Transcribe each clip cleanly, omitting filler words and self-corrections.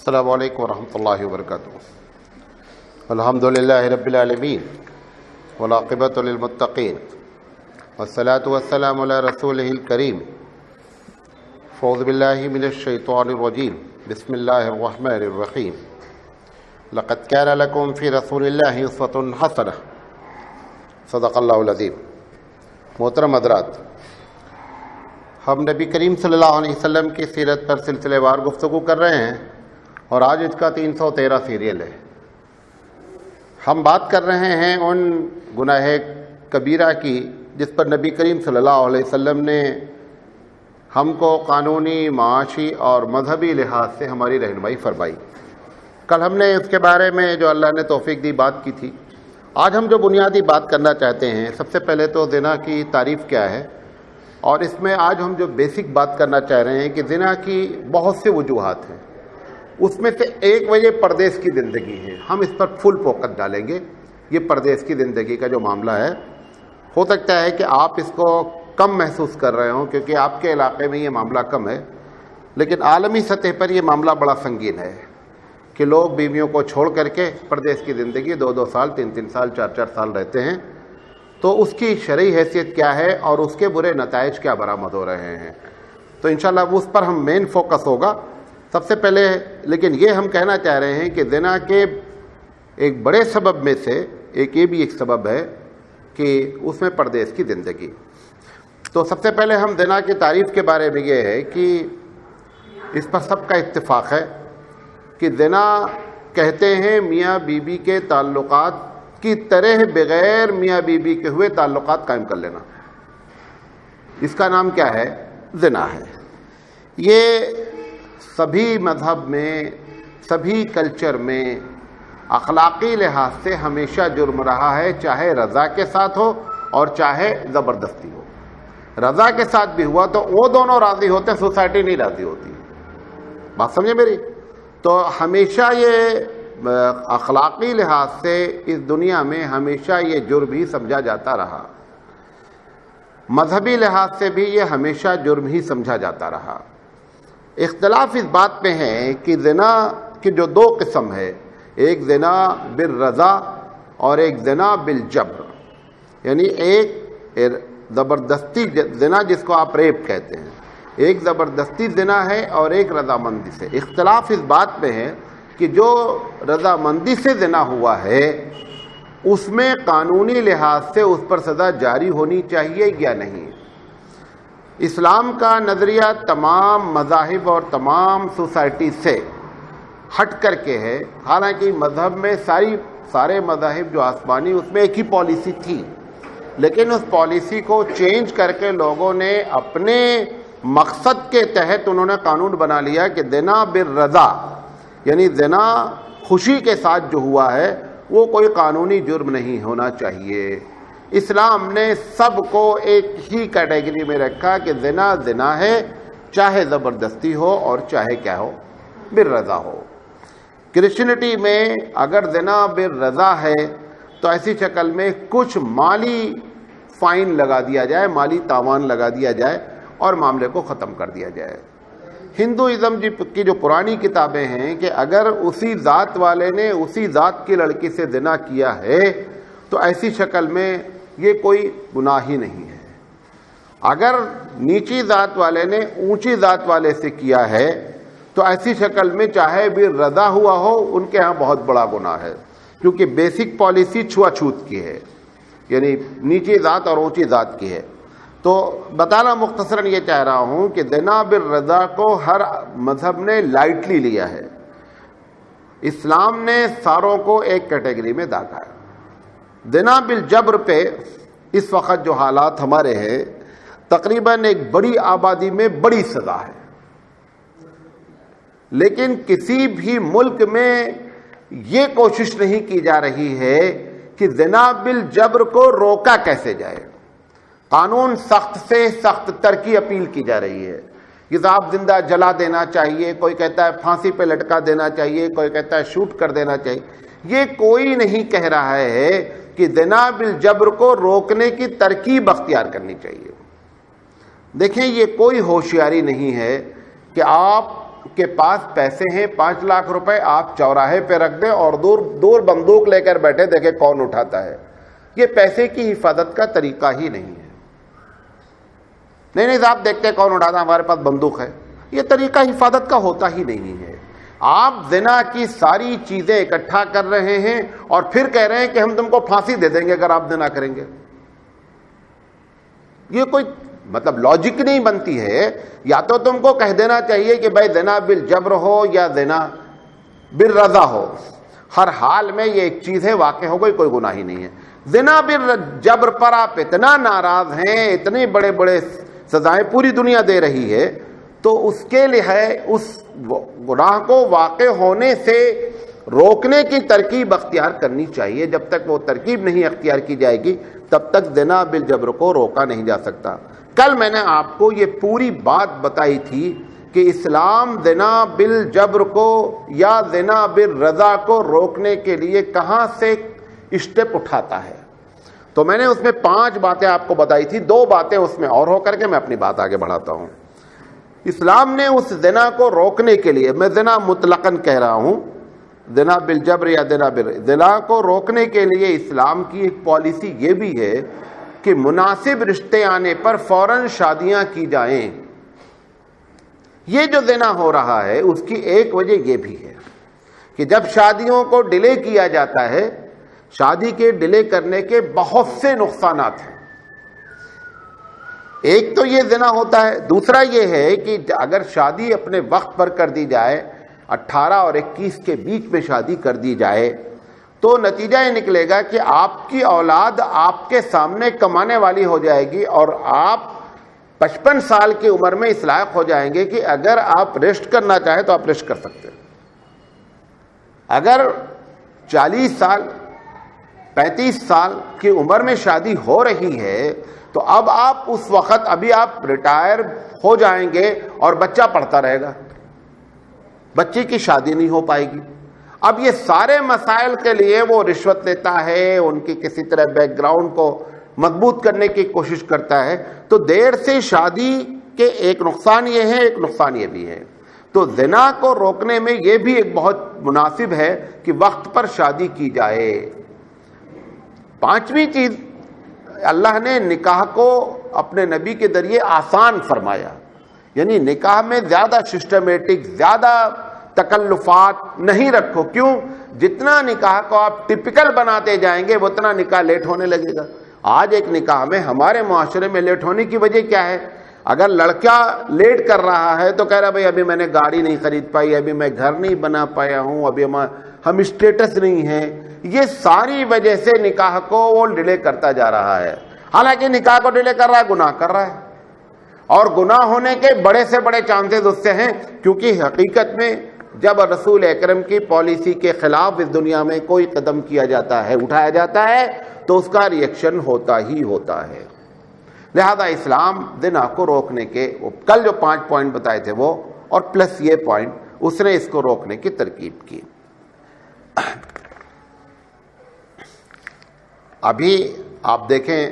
السلام علیکم ورحمۃ اللہ وبرکاتہ۔ الحمدللہ رب العالمین والعاقبۃ للمتقین والصلاۃ والسلام علی رسولہ الکریم۔ اعوذ باللہ من الشیطان الرجیم، بسم اللہ الرحمن الرحیم۔ لقد کان لکم فی رسول اللہ اسوۃ حسنہ، صدق اللہ العظیم۔ محترم حضرات، ہم نبی کریم صلی اللہ علیہ وسلم کی سیرت پر سلسلے وار گفتگو کر رہے ہیں اور آج اس کا 313 سیریل ہے۔ ہم بات کر رہے ہیں ان گناہ کبیرہ کی جس پر نبی کریم صلی اللہ علیہ وسلم نے ہم کو قانونی، معاشی اور مذہبی لحاظ سے ہماری رہنمائی فرمائی۔ کل ہم نے اس کے بارے میں جو اللہ نے توفیق دی بات کی تھی۔ آج ہم جو بنیادی بات کرنا چاہتے ہیں، سب سے پہلے تو زنا کی تعریف کیا ہے، اور اس میں آج ہم جو بیسک بات کرنا چاہ رہے ہیں کہ زنا کی بہت سے وجوہات ہیں۔ اس میں سے ایک وجہ پردیس کی زندگی ہے۔ ہم اس پر فل فوکس ڈالیں گے۔ یہ پردیس کی زندگی کا جو معاملہ ہے، ہو سکتا ہے کہ آپ اس کو کم محسوس کر رہے ہوں کیونکہ آپ کے علاقے میں یہ معاملہ کم ہے، لیکن عالمی سطح پر یہ معاملہ بڑا سنگین ہے کہ لوگ بیویوں کو چھوڑ کر کے پردیس کی زندگی 2-2 سال، 3-3 سال، 4-4 سال رہتے ہیں۔ تو اس کی شرعی حیثیت کیا ہے اور اس کے برے نتائج کیا برآمد ہو رہے ہیں، تو انشاءاللہ اس پر ہم مین فوکس ہوگا سب سے پہلے۔ لیکن یہ ہم کہنا چاہ رہے ہیں کہ زنا کے ایک بڑے سبب میں سے یہ بھی ایک سبب ہے کہ اس میں پردیس کی زندگی۔ تو سب سے پہلے ہم زنا کی تعریف کے بارے میں یہ ہے کہ اس پر سب کا اتفاق ہے کہ زنا کہتے ہیں میاں بیوی کے تعلقات کی طرح بغیر میاں بیوی کے ہوئے تعلقات قائم کر لینا، اس کا نام کیا ہے؟ زنا ہے۔ یہ سبھی مذہب میں، سبھی کلچر میں اخلاقی لحاظ سے ہمیشہ جرم رہا ہے، چاہے رضا کے ساتھ ہو اور چاہے زبردستی ہو۔ رضا کے ساتھ بھی ہوا تو وہ دونوں راضی ہوتے ہیں، سوسائٹی نہیں راضی ہوتی۔ بات سمجھے میری؟ تو ہمیشہ یہ اخلاقی لحاظ سے اس دنیا میں ہمیشہ یہ جرم ہی سمجھا جاتا رہا، مذہبی لحاظ سے بھی یہ ہمیشہ جرم ہی سمجھا جاتا رہا۔ اختلاف اس بات میں ہے کہ زنا کی جو 2 قسم ہے، ایک زنا بالرضا اور ایک زنا بالجبر، یعنی ایک زبردستی زنا جس کو آپ ریپ کہتے ہیں، ایک زبردستی زنا ہے اور ایک رضامندی سے۔ اختلاف اس بات میں ہے کہ جو رضامندی سے زنا ہوا ہے اس میں قانونی لحاظ سے اس پر سزا جاری ہونی چاہیے یا نہیں۔ اسلام کا نظریہ تمام مذاہب اور تمام سوسائٹی سے ہٹ کر کے ہے۔ حالانکہ مذہب میں سارے مذاہب جو آسمانی، اس میں ایک ہی پالیسی تھی، لیکن اس پالیسی کو چینج کر کے لوگوں نے اپنے مقصد کے تحت انہوں نے قانون بنا لیا کہ زنا بالرضا، یعنی زنا خوشی کے ساتھ جو ہوا ہے وہ کوئی قانونی جرم نہیں ہونا چاہیے۔ اسلام نے سب کو ایک ہی کیٹیگری میں رکھا کہ زنا زنا ہے، چاہے زبردستی ہو اور چاہے کیا ہو، بالرضا ہو۔ کرسچینٹی میں اگر زنا بالرضا ہے تو ایسی شکل میں کچھ مالی فائن لگا دیا جائے، مالی تاوان لگا دیا جائے اور معاملے کو ختم کر دیا جائے۔ ہندوازم کی جو پرانی کتابیں ہیں کہ اگر اسی ذات والے نے اسی ذات کی لڑکی سے زنا کیا ہے تو ایسی شکل میں یہ کوئی گناہ ہی نہیں ہے۔ اگر نیچی ذات والے نے اونچی ذات والے سے کیا ہے تو ایسی شکل میں چاہے بھی رضا ہوا ہو، ان کے ہاں بہت بڑا گناہ ہے، کیونکہ بیسک پالیسی چھوا چھوت کی ہے، یعنی نیچی ذات اور اونچی ذات کی ہے۔ تو بتانا مختصراً یہ چاہ رہا ہوں کہ زنا بالرضا کو ہر مذہب نے لائٹلی لیا ہے، اسلام نے ساروں کو ایک کیٹیگری میں داخا ہے۔ زنا بالجبر پہ اس وقت جو حالات ہمارے ہیں، تقریباً ایک بڑی آبادی میں بڑی سزا ہے، لیکن کسی بھی ملک میں یہ کوشش نہیں کی جا رہی ہے کہ زنا بالجبر کو روکا کیسے جائے۔ قانون سخت سے سخت تر کی اپیل کی جا رہی ہے کہ صاحب زندہ جلا دینا چاہیے، کوئی کہتا ہے پھانسی پہ لٹکا دینا چاہیے، کوئی کہتا ہے شوٹ کر دینا چاہیے۔ یہ کوئی نہیں کہہ رہا ہے کہ زنا بالجبر کو روکنے کی ترکیب اختیار کرنی چاہیے۔ دیکھیں، یہ کوئی ہوشیاری نہیں ہے کہ آپ کے پاس پیسے ہیں 5 لاکھ روپے، آپ چوراہے پہ رکھ دیں اور دور بندوق لے کر بیٹھے، دیکھیں کون اٹھاتا ہے. یہ پیسے کی حفاظت کا طریقہ ہی نہیں ہے. نہیں صاحب دیکھتے کون اٹھاتا، ہمارے پاس بندوق ہے. یہ طریقہ حفاظت کا ہوتا ہی نہیں ہے. آپ زنا کی ساری چیزیں اکٹھا کر رہے ہیں اور پھر کہہ رہے ہیں کہ ہم تم کو پھانسی دے دیں گے اگر آپ زنا کریں گے. یہ کوئی مطلب لاجک نہیں بنتی ہے. یا تو تم کو کہہ دینا چاہیے کہ بھائی زنا بالجبر ہو یا زنا بالرضا ہو، ہر حال میں یہ ایک چیز ہے، واقع ہو گئی، کوئی گناہ ہی نہیں ہے. زنا بالجبر پر آپ اتنا ناراض ہیں، اتنے بڑے بڑے سزائیں پوری دنیا دے رہی ہے، تو اس کے لیے اس گناہ کو واقع ہونے سے روکنے کی ترکیب اختیار کرنی چاہیے. جب تک وہ ترکیب نہیں اختیار کی جائے گی تب تک زنا بالجبر کو روکا نہیں جا سکتا. کل میں نے آپ کو یہ پوری بات بتائی تھی کہ اسلام زنا بالجبر کو یا زنا بالرضا کو روکنے کے لیے کہاں سے اسٹیپ اٹھاتا ہے. تو میں نے اس میں 5 باتیں آپ کو بتائی تھی، 2 باتیں اس میں اور ہو کر کے میں اپنی بات آگے بڑھاتا ہوں. اسلام نے اس زنا کو روکنے کے لیے، میں زنا مطلقاً کہہ رہا ہوں، زنا بالجبر یا زنا کو روکنے کے لیے اسلام کی ایک پالیسی یہ بھی ہے کہ مناسب رشتے آنے پر فوراً شادیاں کی جائیں. یہ جو زنا ہو رہا ہے اس کی ایک وجہ یہ بھی ہے کہ جب شادیوں کو ڈیلے کیا جاتا ہے، شادی کے ڈیلے کرنے کے بہت سے نقصانات ہیں. ایک تو یہ زنا ہوتا ہے، دوسرا یہ ہے کہ اگر شادی اپنے وقت پر کر دی جائے، 18 اور 21 کے بیچ میں شادی کر دی جائے، تو نتیجہ یہ نکلے گا کہ آپ کی اولاد آپ کے سامنے کمانے والی ہو جائے گی اور آپ 55 سال کی عمر میں اس لائق ہو جائیں گے کہ اگر آپ ریسٹ کرنا چاہیں تو آپ ریسٹ کر سکتے ہیں. اگر 40 سال 35 سال کی عمر میں شادی ہو رہی ہے تو اب آپ اس وقت ابھی آپ ریٹائر ہو جائیں گے اور بچہ پڑھتا رہے گا، بچے کی شادی نہیں ہو پائے گی. اب یہ سارے مسائل کے لیے وہ رشوت لیتا ہے، ان کی کسی طرح بیک گراؤنڈ کو مضبوط کرنے کی کوشش کرتا ہے. تو دیر سے شادی کے ایک نقصان یہ ہے، ایک نقصان یہ بھی ہے. تو زنا کو روکنے میں یہ بھی ایک بہت مناسب ہے کہ وقت پر شادی کی جائے. 5ویں چیز، اللہ نے نکاح کو اپنے نبی کے ذریعے آسان فرمایا. یعنی نکاح میں زیادہ سسٹمیٹک، زیادہ تکلفات نہیں رکھو. کیوں؟ جتنا نکاح کو آپ ٹپیکل بناتے جائیں گے اتنا نکاح لیٹ ہونے لگے گا. آج ایک نکاح میں ہمارے معاشرے میں لیٹ ہونے کی وجہ کیا ہے؟ اگر لڑکا لیٹ کر رہا ہے تو کہہ رہا بھائی ابھی میں نے گاڑی نہیں خرید پائی، ابھی میں گھر نہیں بنا پایا ہوں، ابھی ہم اسٹیٹس نہیں ہیں. یہ ساری وجہ سے نکاح کو وہ ڈیلے کرتا جا رہا ہے. حالانکہ نکاح کو ڈیلے کر رہا ہے، گناہ کر رہا ہے، اور گناہ ہونے کے بڑے سے بڑے چانسز اس سے ہیں. کیونکہ حقیقت میں جب رسول اکرم کی پالیسی کے خلاف اس دنیا میں کوئی قدم کیا جاتا ہے، اٹھایا جاتا ہے، تو اس کا ریئیکشن ہوتا ہی ہوتا ہے. لہذا اسلام زنا کو روکنے کے کل جو 5 پوائنٹ بتائے تھے وہ، اور پلس یہ پوائنٹ، اس نے اس کو روکنے کی ترکیب کی. ابھی آپ دیکھیں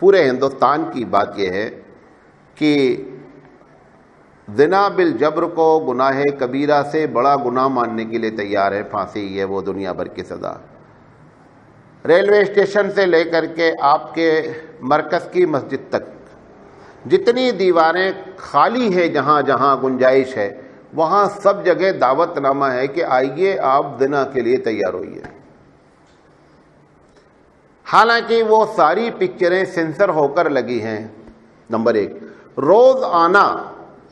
پورے ہندوستان کی بات یہ ہے کہ زنا بالجبر کو گناہ کبیرہ سے بڑا گناہ ماننے کے لیے تیار ہے. پھانسی ہے وہ دنیا بھر کی سزا. ریلوے اسٹیشن سے لے کر کے آپ کے مرکز کی مسجد تک جتنی دیواریں خالی ہیں، جہاں جہاں گنجائش ہے وہاں سب جگہ دعوت نامہ ہے کہ آئیے آپ زنا کے لیے تیار ہوئیے. حالانکہ وہ ساری پکچریں سینسر ہو کر لگی ہیں. نمبر 1، روز آنا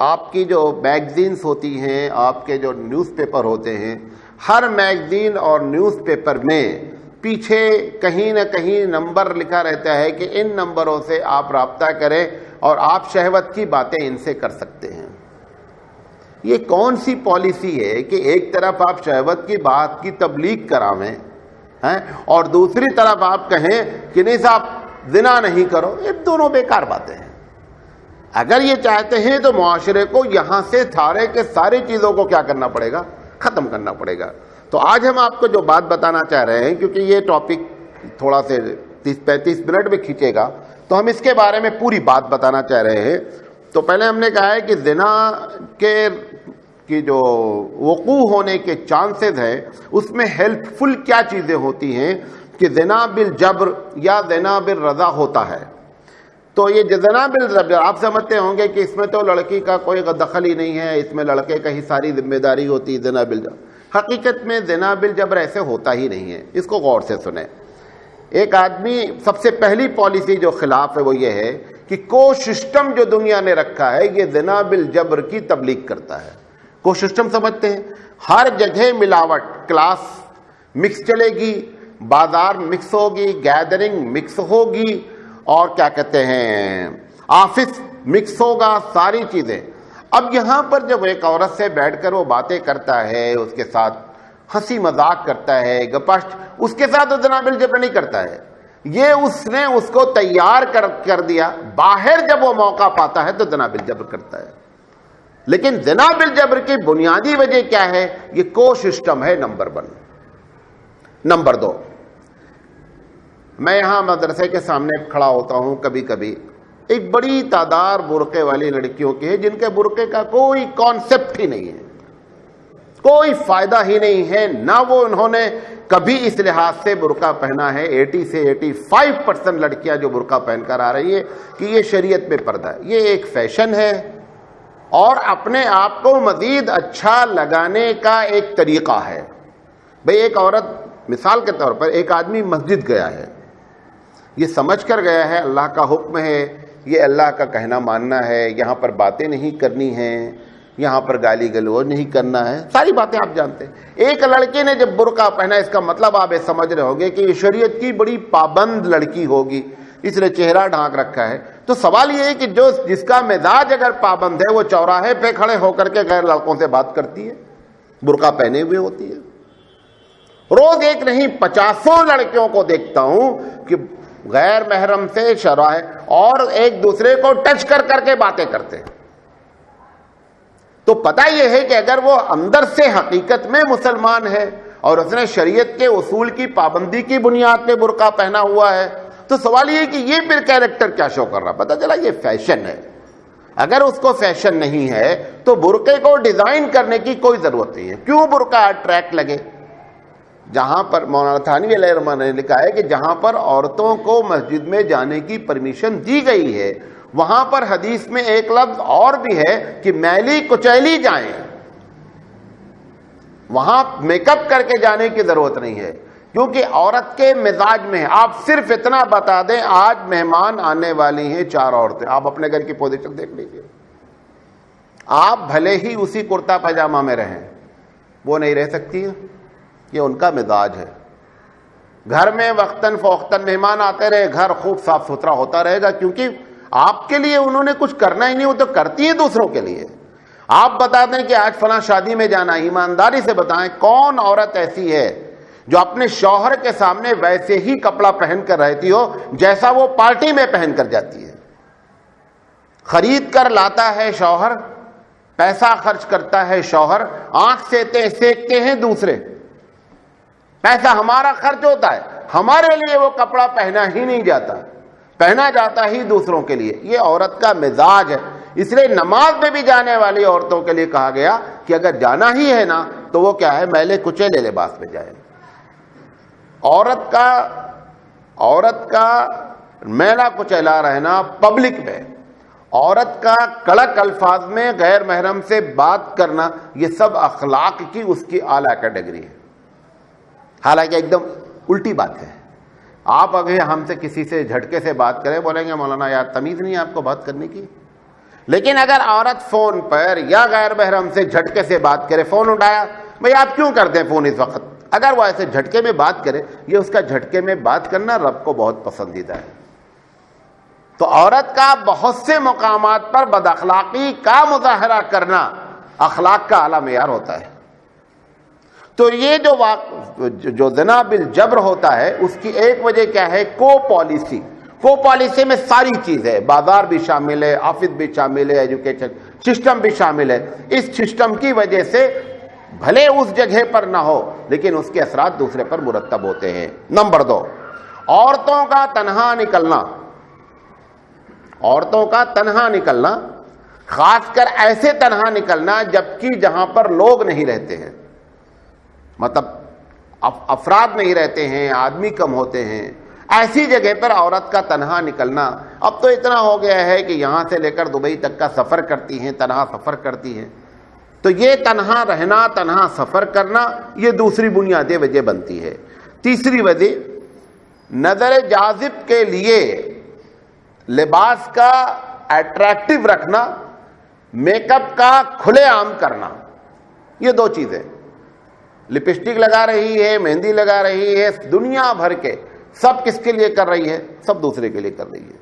آپ کی جو میگزینز ہوتی ہیں، آپ کے جو نیوز پیپر ہوتے ہیں، ہر میگزین اور نیوز پیپر میں پیچھے کہیں نہ کہیں نمبر لکھا رہتا ہے کہ ان نمبروں سے آپ رابطہ کریں اور آپ شہوت کی باتیں ان سے کر سکتے ہیں. یہ کون سی پالیسی ہے کہ ایک طرف آپ شہوت کی بات کی تبلیغ کراویں اور دوسری طرف آپ کہیں کہ نہیں صاحب زنا نہیں کرو؟ یہ دونوں بیکار باتیں ہیں. اگر یہ چاہتے ہیں تو معاشرے کو یہاں سے سارے کے ساری چیزوں کو کیا کرنا پڑے گا؟ ختم کرنا پڑے گا. تو آج ہم آپ کو جو بات بتانا چاہ رہے ہیں، کیونکہ یہ ٹاپک تھوڑا سے 30-35 منٹ میں کھینچے گا، تو ہم اس کے بارے میں پوری بات بتانا چاہ رہے ہیں تو پہلے ہم نے کہا ہے کہ زنا کی جو وقوع ہونے کے چانسز ہے اس میں ہیلپ فل کیا چیزیں ہوتی ہیں کہ زنا بالجبر یا زنا بالرضا ہوتا ہے. تو یہ زنا بالجبر آپ سمجھتے ہوں گے کہ اس میں تو لڑکی کا کوئی دخل ہی نہیں ہے، اس میں لڑکے کا ہی ساری ذمہ داری ہوتی ہے زنا بالجبر. حقیقت میں زنا بالجبر ایسے ہوتا ہی نہیں ہے. اس کو غور سے سنیں. ایک آدمی سب سے پہلی پالیسی جو خلاف ہے وہ یہ ہے کہ کو سسٹم جو دنیا نے رکھا ہے یہ زنا بالجبر کی تبلیغ کرتا ہے. کو سسٹم سمجھتے ہیں؟ ہر جگہ ملاوٹ، کلاس مکس چلے گی، بازار مکس ہوگی، گیدرنگ مکس ہوگی، اور کیا کہتے ہیں آفس مکس ہوگا، ساری چیزیں. اب یہاں پر جب ایک عورت سے بیٹھ کر وہ باتیں کرتا ہے، اس کے ساتھ ہنسی مذاق کرتا ہے، گپشٹ، اس کے ساتھ زنا بالجبر نہیں کرتا ہے. یہ اس نے اس کو تیار کر دیا. باہر جب وہ موقع پاتا ہے تو زنا بالجبر کرتا ہے. لیکن زنا بالجبر کی بنیادی وجہ کیا ہے؟ یہ کو سسٹم ہے. نمبر 1. نمبر 2، میں یہاں مدرسے کے سامنے کھڑا ہوتا ہوں کبھی کبھی، ایک بڑی تعداد برقعے والی لڑکیوں کی ہے جن کے برقعے کا کوئی کانسیپٹ ہی نہیں ہے، کوئی فائدہ ہی نہیں ہے، نہ وہ انہوں نے کبھی اس لحاظ سے برقع پہنا ہے. 80 سے 85% لڑکیاں جو برقع پہن کر آ رہی ہے کہ یہ شریعت میں پردہ ہے. یہ ایک فیشن ہے اور اپنے آپ کو مزید اچھا لگانے کا ایک طریقہ ہے. بھئی ایک عورت، مثال کے طور پر ایک آدمی مسجد گیا ہے، یہ سمجھ کر گیا ہے اللہ کا حکم ہے، یہ اللہ کا کہنا ماننا ہے، یہاں پر باتیں نہیں کرنی ہیں، یہاں پر گالی گلوچ نہیں کرنا ہے، ساری باتیں آپ جانتے ہیں. ایک لڑکے نے جب برقع پہنا، اس کا مطلب آپ یہ سمجھ رہے ہوگے کہ یہ شریعت کی بڑی پابند لڑکی ہوگی، اس نے چہرہ ڈھانک رکھا ہے. تو سوال یہ ہے کہ جس کا مزاج اگر پابند ہے وہ چوراہے پہ کھڑے ہو کر کے غیر لڑکوں سے بات کرتی ہے، برقع پہنے ہوئے ہوتی ہے. روز ایک نہیں 50 لڑکیوں کو دیکھتا ہوں کہ غیر محرم سے چوراہے اور ایک دوسرے کو ٹچ کر کے باتیں کرتے ہیں. تو پتہ یہ ہے کہ اگر وہ اندر سے حقیقت میں مسلمان ہے اور اس نے شریعت کے اصول کی پابندی کی بنیاد پہ برقع پہنا ہوا ہے، تو سوال یہ ہے کہ یہ پھر کیریکٹر کیا شو کر رہا؟ پتہ چلا یہ فیشن ہے. اگر اس کو فیشن نہیں ہے تو برقعے کو ڈیزائن کرنے کی کوئی ضرورت نہیں ہے. کیوں برقع اٹریکٹ لگے؟ جہاں پر مولانا تھانوی علیہ الرحمہ نے لکھا ہے کہ جہاں پر عورتوں کو مسجد میں جانے کی پرمیشن دی گئی ہے وہاں پر حدیث میں ایک لفظ اور بھی ہے کہ میلی کچیلی جائیں. وہاں میک اپ کر کے جانے کی ضرورت نہیں ہے کیونکہ عورت کے مزاج میں. آپ صرف اتنا بتا دیں، آج مہمان آنے والی ہیں 4 عورتیں، آپ اپنے گھر کی پوزیشن دیکھ لیجیے. آپ بھلے ہی اسی کرتا پاجامہ میں رہیں، وہ نہیں رہ سکتی ہیں، یہ ان کا مزاج ہے. گھر میں وقتاً فوقتاً مہمان آتے رہے، گھر خوب صاف ستھرا ہوتا رہے گا کیونکہ آپ کے لیے انہوں نے کچھ کرنا ہی نہیں، وہ تو کرتی ہیں دوسروں کے لیے. آپ بتا دیں کہ آج فلاں شادی میں جانا، ایمانداری سے بتائیں کون عورت ایسی ہے جو اپنے شوہر کے سامنے ویسے ہی کپڑا پہن کر رہتی ہو جیسا وہ پارٹی میں پہن کر جاتی ہے. خرید کر لاتا ہے شوہر، پیسہ خرچ کرتا ہے شوہر، آنکھ سے سیکتے ہیں دوسرے، پیسہ ہمارا خرچ ہوتا ہے، ہمارے لیے وہ کپڑا پہنا ہی نہیں جاتا، پہنا جاتا ہی دوسروں کے لیے. یہ عورت کا مزاج ہے. اس لیے نماز میں بھی جانے والی عورتوں کے لیے کہا گیا کہ اگر جانا ہی ہے نا تو وہ کیا ہے، میلے کچیلے لباس میں جائے. عورت کا میلا کچیلا رہنا پبلک میں، عورت کا کڑک الفاظ میں غیر محرم سے بات کرنا، یہ سب اخلاق کی اس کی اعلیٰ کیٹیگری ہے. حالانکہ ایک دم الٹی بات ہے. آپ اگر ہم سے کسی سے جھٹکے سے بات کریں، بولیں گے مولانا یار تمیز نہیں ہے آپ کو بات کرنے کی. لیکن اگر عورت فون پر یا غیر محرم سے جھٹکے سے بات کرے، فون اٹھایا، بھئی آپ کیوں کرتے ہیں فون اس وقت، اگر وہ ایسے جھٹکے میں بات کرے، یہ اس کا جھٹکے میں بات کرنا رب کو بہت پسندیدہ ہے. تو عورت کا بہت سے مقامات پر بد اخلاقی کا مظاہرہ کرنا اخلاق کا اعلیٰ معیار ہوتا ہے. تو یہ جو زنا بالجبر ہوتا ہے اس کی ایک وجہ کیا ہے؟ کو پالیسی. کو پالیسی میں ساری چیز ہے، بازار بھی شامل ہے، آفس بھی شامل ہے، ایجوکیشن سسٹم بھی شامل ہے. اس سسٹم کی وجہ سے بھلے اس جگہ پر نہ ہو لیکن اس کے اثرات دوسرے پر مرتب ہوتے ہیں. نمبر 2، عورتوں کا تنہا نکلنا. عورتوں کا تنہا نکلنا خاص کر ایسے تنہا نکلنا جبکہ جہاں پر لوگ نہیں رہتے ہیں، مطلب افراد نہیں رہتے ہیں، آدمی کم ہوتے ہیں، ایسی جگہ پر عورت کا تنہا نکلنا اب تو اتنا ہو گیا ہے کہ یہاں سے لے کر دبئی تک کا سفر کرتی ہیں، تنہا سفر کرتی ہیں. تو یہ تنہا رہنا، تنہا سفر کرنا، یہ دوسری بنیادی وجہ بنتی ہے. تیسری وجہ نظر جاذب کے لیے لباس کا اٹریکٹیو رکھنا، میک اپ کا کھلے عام کرنا. یہ دو چیزیں، لپسٹک لگا رہی ہے، مہندی لگا رہی ہے، دنیا بھر کے سب کس کے لیے کر رہی ہے؟ سب دوسرے کے لیے کر رہی ہے.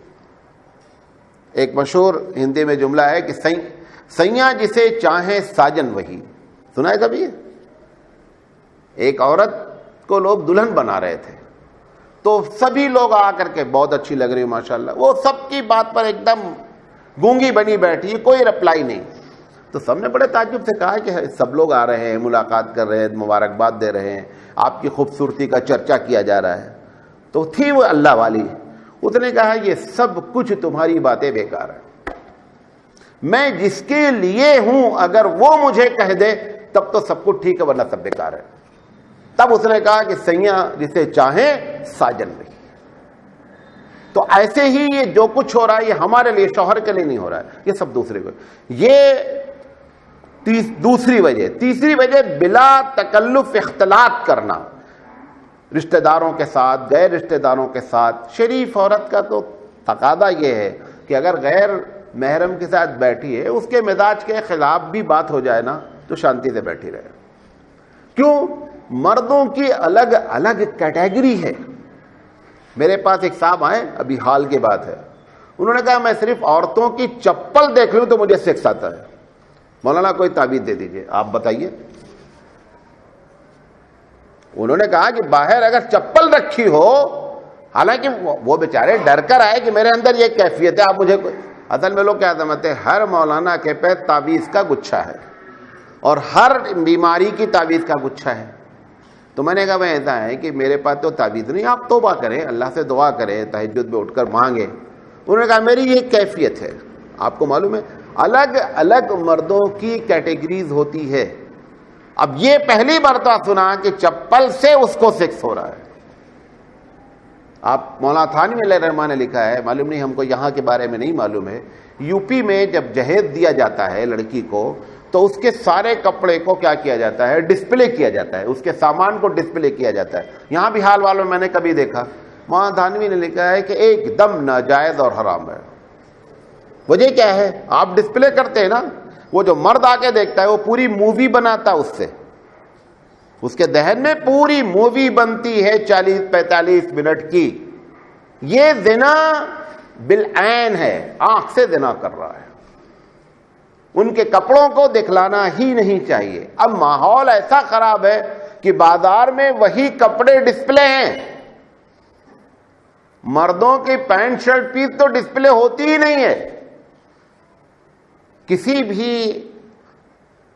ایک مشہور ہندی میں جملہ ہے کہ سیاں جسے چاہیں ساجن وہی. سنا ہے کبھی؟ ایک عورت کو لوگ دلہن بنا رہے تھے تو سبھی لوگ آ کر کے بہت اچھی لگ رہی ہے ماشاءاللہ، وہ سب کی بات پر ایک دم گونگی بنی بیٹھی، کوئی رپلائی نہیں. تو سب نے بڑے تعجب سے کہا کہ سب لوگ آ رہے ہیں، ملاقات کر رہے ہیں، مبارکباد دے رہے ہیں، آپ کی خوبصورتی کا چرچا کیا جا رہا ہے. تو تھی وہ اللہ والی، اس نے کہا یہ سب کچھ تمہاری باتیں بیکار ہیں، میں جس کے لیے ہوں اگر وہ مجھے کہہ دے تب تو سب کچھ ٹھیک ہے، ورنہ سب بیکار ہے. تب اس نے کہا کہ سیاں جسے چاہیں ساجن وہی. تو ایسے ہی یہ جو کچھ ہو رہا ہے یہ ہمارے لیے، شوہر کے لیے نہیں ہو رہا ہے، یہ سب دوسرے کو. یہ دوسری وجہ. تیسری وجہ بلا تکلف اختلاط کرنا، رشتہ داروں کے ساتھ، غیر رشتہ داروں کے ساتھ. شریف عورت کا تو تقاضا یہ ہے کہ اگر غیر محرم کے ساتھ بیٹھی ہے، اس کے مزاج کے خلاف بھی بات ہو جائے نا تو شانتی سے بیٹھی رہے. کیوں؟ مردوں کی الگ الگ کیٹیگری ہے. میرے پاس ایک صاحب آئے، ابھی حال کی بات ہے، انہوں نے کہا میں صرف عورتوں کی چپل دیکھ لوں تو مجھے سیکس آتا ہے. مولانا کوئی تعبیر دے دیجئے. آپ بتائیے. انہوں نے کہا کہ باہر اگر چپل رکھی ہو، حالانکہ وہ بیچارے ڈر کر آئے کہ میرے اندر یہ کیفیت ہے، آپ مجھے اصل میں لوگ کیا سمجھتے ہیں ہر مولانا کے پہ تعویذ کا گچھا ہے اور ہر بیماری کی تعویذ کا گچھا ہے. تو میں نے کہا میں ایسا ہے کہ میرے پاس تو تعویذ نہیں، آپ توبہ کریں، اللہ سے دعا کریں، تہجد میں اٹھ کر مانگیں. انہوں نے کہا میری یہ کیفیت ہے. آپ کو معلوم ہے الگ الگ مردوں کی کیٹیگریز ہوتی ہے. اب یہ پہلی مرتبہ سنا کہ چپل سے اس کو سیکس ہو رہا ہے. آپ مولانا تھانوی علیہ الرحمٰن نے لکھا ہے، معلوم نہیں ہم کو یہاں کے بارے میں نہیں معلوم ہے، یو پی میں جب جہیز دیا جاتا ہے لڑکی کو تو اس کے سارے کپڑے کو کیا کیا جاتا ہے؟ ڈسپلے کیا جاتا ہے، اس کے سامان کو ڈسپلے کیا جاتا ہے. یہاں بھی حال والوں میں نے کبھی دیکھا، مولانا تھانوی نے لکھا ہے کہ ایک دم ناجائز اور حرام ہے. وجہ کیا ہے؟ آپ ڈسپلے کرتے ہیں نا، وہ جو مرد آ کے دیکھتا ہے وہ پوری مووی بناتا، اس سے اس کے ذہن میں پوری مووی بنتی ہے 40-45 منٹ کی. یہ زنا بالعین ہے، آنکھ سے زنا کر رہا ہے. ان کے کپڑوں کو دکھلانا ہی نہیں چاہیے. اب ماحول ایسا خراب ہے کہ بازار میں وہی کپڑے ڈسپلے ہیں، مردوں کی پینٹ شرٹ پیس تو ڈسپلے ہوتی ہی نہیں ہے. کسی بھی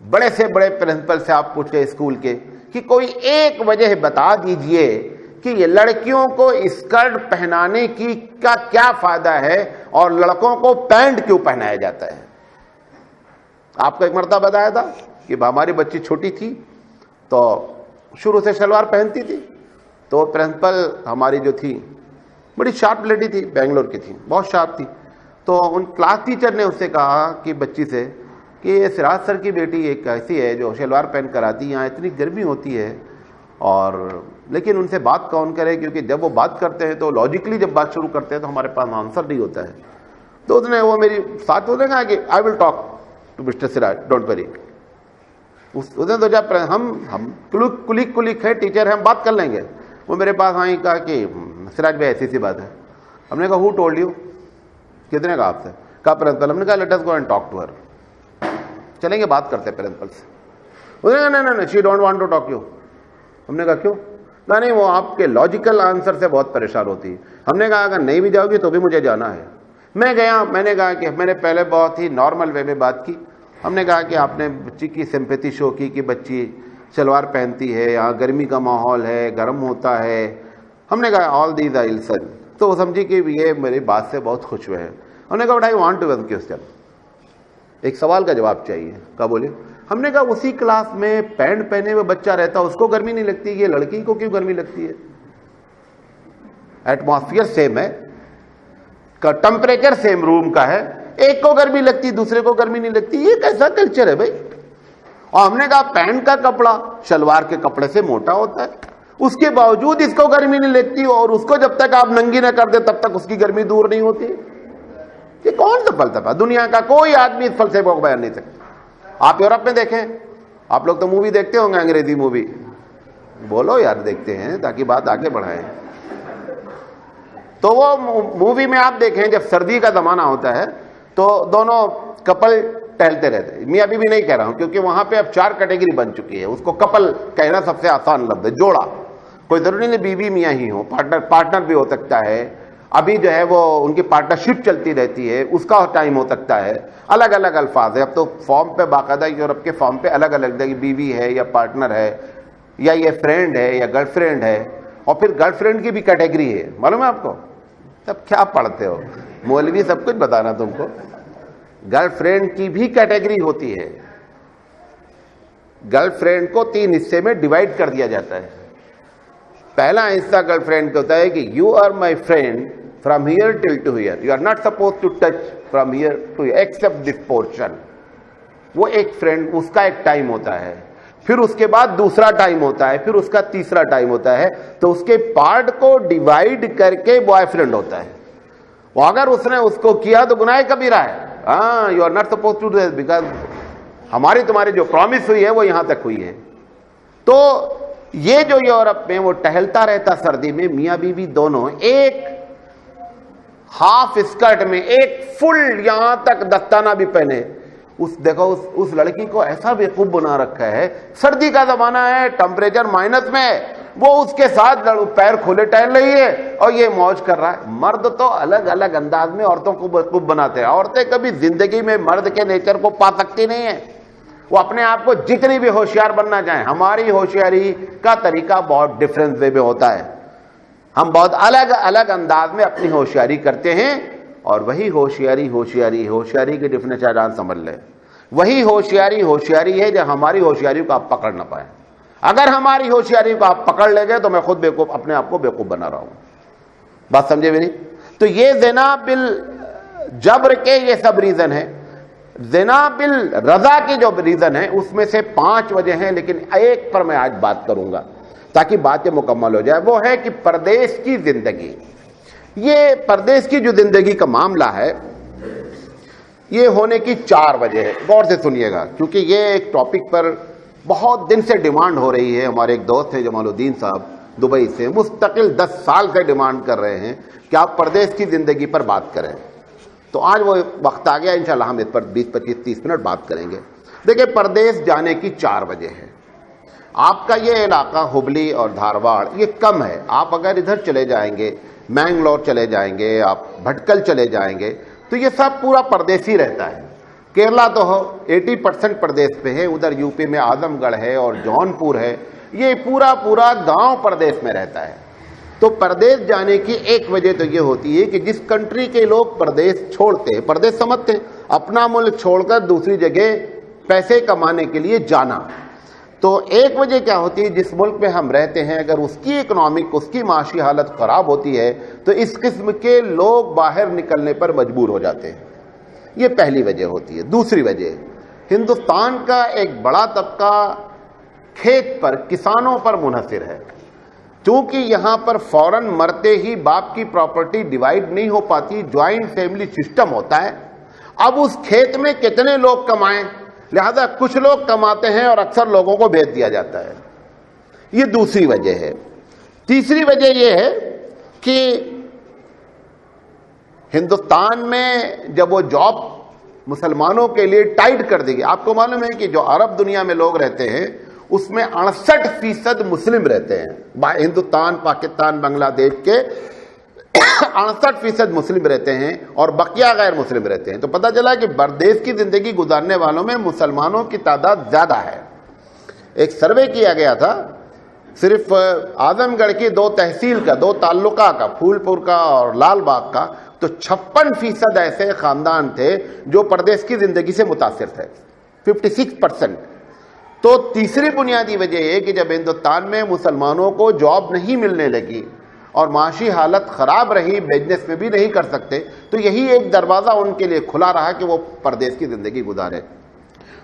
بڑے سے بڑے پرنسپل سے آپ پوچھیں اسکول کے کہ کوئی ایک وجہ بتا دیجئے کہ یہ لڑکیوں کو اسکرٹ پہنانے کی کا کیا فائدہ ہے اور لڑکوں کو پینٹ کیوں پہنایا جاتا ہے. آپ کو ایک مرتبہ بتایا تھا کہ ہماری بچی چھوٹی تھی تو شروع سے شلوار پہنتی تھی، تو پرنسپل ہماری جو تھی بڑی شارپ لیڈی تھی، بنگلور کی تھی، بہت شارپ تھی. تو ان کلاس ٹیچر نے اس سے کہا کہ بچی سے کہ یہ سراج سر کی بیٹی ایک ایسی ہے جو شلوار پہن کر آتی ہے، یہاں اتنی گرمی ہوتی ہے اور لیکن ان سے بات کون کرے، کیونکہ جب وہ بات کرتے ہیں تو لاجیکلی جب بات شروع کرتے ہیں تو ہمارے پاس آنسر نہیں ہوتا ہے. تو اس نے وہ میری ساتھ ہونے کہا کہ I will talk to mister Siraj, don't worry. اس نے تو جب ہم کلک ہے، ٹیچر ہیں، ہم بات کر لیں گے. وہ میرے پاس آئی کہا کہ سراج بھائی ایسی سی بات ہے. ہم نے کہا ہو ٹولڈ یو، کتنے کہا آپ سے؟ کہا پرنسپل. ہم نے کہا let us go and talk to her, چلیں گے بات کرتے ہیں پرنسپل سے. انہوں نے کہا نہیں she don't want to talk you. ہم نے کہا کیوں؟ کہا نہیں وہ آپ کے لاجیکل آنسر سے بہت پریشان ہوتی ہے. ہم نے کہا اگر نہیں بھی جاؤ گی تو بھی مجھے جانا ہے. میں گیا، میں نے کہا کہ میں نے پہلے بہت ہی نارمل وے میں بات کی. ہم نے کہا کہ آپ نے بچی کی سمپیتی شو کی کہ بچی شلوار پہنتی ہے، یہاں گرمی کا ماحول ہے، گرم ہوتا ہے. ہم نے کہا آل دیز آئی لسن. تو وہ سمجھی کہ یہ میری بات سے بہت خوش ہوئے ہیں. ہم نے کہا but I want to one question. ایک سوال کا جواب چاہیے. کیا بولے؟ ہم نے کہا اسی کلاس میں پینٹ پہنے ہوئے بچہ رہتا اس کو گرمی نہیں لگتی, یہ لڑکی کو کیوں گرمی لگتی ہے؟ ایٹماسفیئر سیم ہے, ٹمپریچر سیم روم کا ہے, ایک کو گرمی لگتی دوسرے کو گرمی نہیں لگتی. یہ کیسا کلچر ہے بھائی؟ اور ہم نے کہا پینٹ کا کپڑا شلوار کے کپڑے سے موٹا ہوتا ہے, اس کے باوجود اس کو گرمی نہیں لگتی, اور اس کو جب تک آپ ننگی نہ کر دے تب تک اس کی گرمی دور نہیں ہوتی. یہ کون سا فلسفہ؟ دنیا کا کوئی آدمی اس فلسفے کو بیان نہیں سکتا. آپ یورپ میں دیکھیں, آپ لوگ تو مووی دیکھتے ہوں گے, انگریزی مووی, بولو یار دیکھتے ہیں تاکہ بات آگے بڑھائیں. تو وہ مووی میں آپ دیکھیں جب سردی کا زمانہ ہوتا ہے تو دونوں کپل ٹہلتے رہتے ہیں. میاں بیوی نہیں کہہ رہا ہوں کیونکہ وہاں پہ اب 4 کیٹیگری بن چکی ہے. اس کو کپل کہنا سب سے آسان لفظ ہے, جوڑا. کوئی ضروری نہیں بیوی میاں ہی ہو, پارٹنر بھی ہو سکتا ہے. ابھی جو ہے وہ ان کی پارٹنرشپ چلتی رہتی ہے, اس کا ٹائم ہو سکتا ہے. الگ الگ الفاظ ہے. اب تو فارم پہ باقاعدہ یورپ کے فارم پہ الگ الگ ہے, بیوی ہے یا پارٹنر ہے یا یہ فرینڈ ہے یا گرل فرینڈ ہے. اور پھر گرل فرینڈ کی بھی کیٹیگری ہے, معلوم ہے آپ کو؟ تب کیا پڑھتے ہو, مولوی سب کچھ بتانا تم کو. گرل فرینڈ کی بھی کیٹیگری ہوتی ہے. گرل فرینڈ کو 3 حصے میں ڈیوائڈ کر دیا جاتا ہے. پہلا حصہ گرل فرینڈ کا ہوتا ہے کہ you are my friend from here till to here, you are not suppose to touch from here to except this portion. وہ ایک فرینڈ, اس کا ایک ٹائم ہوتا ہے. پھر اس کے بعد دوسرا ٹائم ہوتا ہے, پھر اس کا تیسرا ٹائم ہوتا ہے. تو اس کے پارٹ کو ڈیوائڈ کر کے بوائے فرینڈ ہوتا ہے. وہ اگر اس نے اس کو کیا تو گناہ کبیرہ ہے. ہاں, you are not suppose to do this because ہماری تمہاری جو پرومس ہوئی ہے وہ یہاں تک ہوئی ہے. تو یہ جو یورپ میں وہ ٹہلتا رہتا سردی میں, میاں بیوی دونوں ایک ہاف اسکرٹ میں, ایک فل یہاں تک دستانہ بھی پہنے. دیکھو اس لڑکی کو ایسا بیوقوف بنا رکھا ہے, سردی کا زمانہ ہے, ٹمپریچر مائنس میں ہے, وہ اس کے ساتھ پیر کھولے ٹہل رہی ہے اور یہ موج کر رہا ہے. مرد تو الگ الگ انداز میں عورتوں کو بیوقوف بناتے ہیں. عورتیں کبھی زندگی میں مرد کے نیچر کو پا سکتی نہیں ہیں. وہ اپنے آپ کو جتنی بھی ہوشیار بننا چاہیں, ہماری ہوشیاری کا طریقہ بہت ڈفرینس وے میں ہوتا ہے. ہم بہت الگ الگ انداز میں اپنی ہوشیاری کرتے ہیں, اور وہی ہوشیاری کی ڈیفینیشن سمجھ لیں. وہی ہوشیاری ہے جب ہماری ہوشیاری کو آپ پکڑ نہ پائیں. اگر ہماری ہوشیاری کو آپ پکڑ لے گئے تو میں خود بیوقوف, اپنے آپ کو بیوقوف بنا رہا ہوں. بات سمجھے بھی نہیں؟ تو یہ زنا بالجبر کے یہ سب ریزن ہے. زنا بالرضا کی جو ریزن ہے اس میں سے 5 وجہ ہیں, لیکن ایک پر میں آج بات کروں گا تاکہ باتیں مکمل ہو جائے. وہ ہے کہ پردیس کی زندگی. یہ پردیس کی جو زندگی کا معاملہ ہے یہ ہونے کی 4 وجہ ہے. غور سے سنیے گا کیونکہ یہ ایک ٹاپک پر بہت دن سے ڈیمانڈ ہو رہی ہے. ہمارے ایک دوست ہیں جمال الدین صاحب, دبئی سے, مستقل 10 سال سے ڈیمانڈ کر رہے ہیں کہ آپ پردیس کی زندگی پر بات کریں. تو آج وہ وقت آ گیا, انشاءاللہ ہم اس پر 20, 25, 30 منٹ بات کریں گے. دیکھیں, پردیس جانے کی 4 وجہ ہے. آپ کا یہ علاقہ ہبلی اور دھارواڑ یہ کم ہے. آپ اگر ادھر چلے جائیں گے, مینگلور چلے جائیں گے, آپ بھٹکل چلے جائیں گے, تو یہ سب پورا پردیسی رہتا ہے. کیرلا تو 80% پردیس پہ ہے, ادھر یو پی میں اعظم گڑھ ہے اور جون پور ہے, یہ پورا گاؤں پردیس میں رہتا ہے. تو پردیس جانے کی ایک وجہ تو یہ ہوتی ہے کہ جس کنٹری کے لوگ پردیس چھوڑتے ہیں, پردیس سمجھتے ہیں اپنا ملک چھوڑ کر دوسری جگہ پیسے کمانے کے لیے جانا. تو ایک وجہ کیا ہوتی ہے, جس ملک میں ہم رہتے ہیں اگر اس کی اکنامک, اس کی معاشی حالت خراب ہوتی ہے تو اس قسم کے لوگ باہر نکلنے پر مجبور ہو جاتے ہیں. یہ پہلی وجہ ہوتی ہے. دوسری وجہ, ہندوستان کا ایک بڑا طبقہ کھیت پر, کسانوں پر منحصر ہے. چونکہ یہاں پر فوراً مرتے ہی باپ کی پراپرٹی ڈیوائیڈ نہیں ہو پاتی, جوائنٹ فیملی سسٹم ہوتا ہے. اب اس کھیت میں کتنے لوگ کمائیں, لہذا کچھ لوگ کماتے ہیں اور اکثر لوگوں کو بیچ دیا جاتا ہے. یہ دوسری وجہ ہے. تیسری وجہ یہ ہے کہ ہندوستان میں جب وہ جاب مسلمانوں کے لیے ٹائٹ کر دی گئی, آپ کو معلوم ہے کہ جو عرب دنیا میں لوگ رہتے ہیں اس میں 68% مسلم رہتے ہیں. ہندوستان, پاکستان, بنگلہ دیش کے 68% مسلم رہتے ہیں اور بقیہ غیر مسلم رہتے ہیں. تو پتہ چلا کہ پردیس کی زندگی گزارنے والوں میں مسلمانوں کی تعداد زیادہ ہے. ایک سروے کیا گیا تھا صرف اعظم گڑھ کی 2 تحصیل کا, 2 تعلقہ کا, پھول پور کا اور لال باغ کا, تو تو 56% ایسے خاندان تھے جو پردیس کی زندگی سے متاثر تھے، 56%۔ تو تیسری بنیادی وجہ یہ کہ جب ہندوستان میں مسلمانوں کو جاب نہیں ملنے لگی اور معاشی حالت خراب رہی، بزنس میں بھی نہیں کر سکتے، تو یہی ایک دروازہ ان کے لیے کھلا رہا کہ وہ پردیس کی زندگی گزارے۔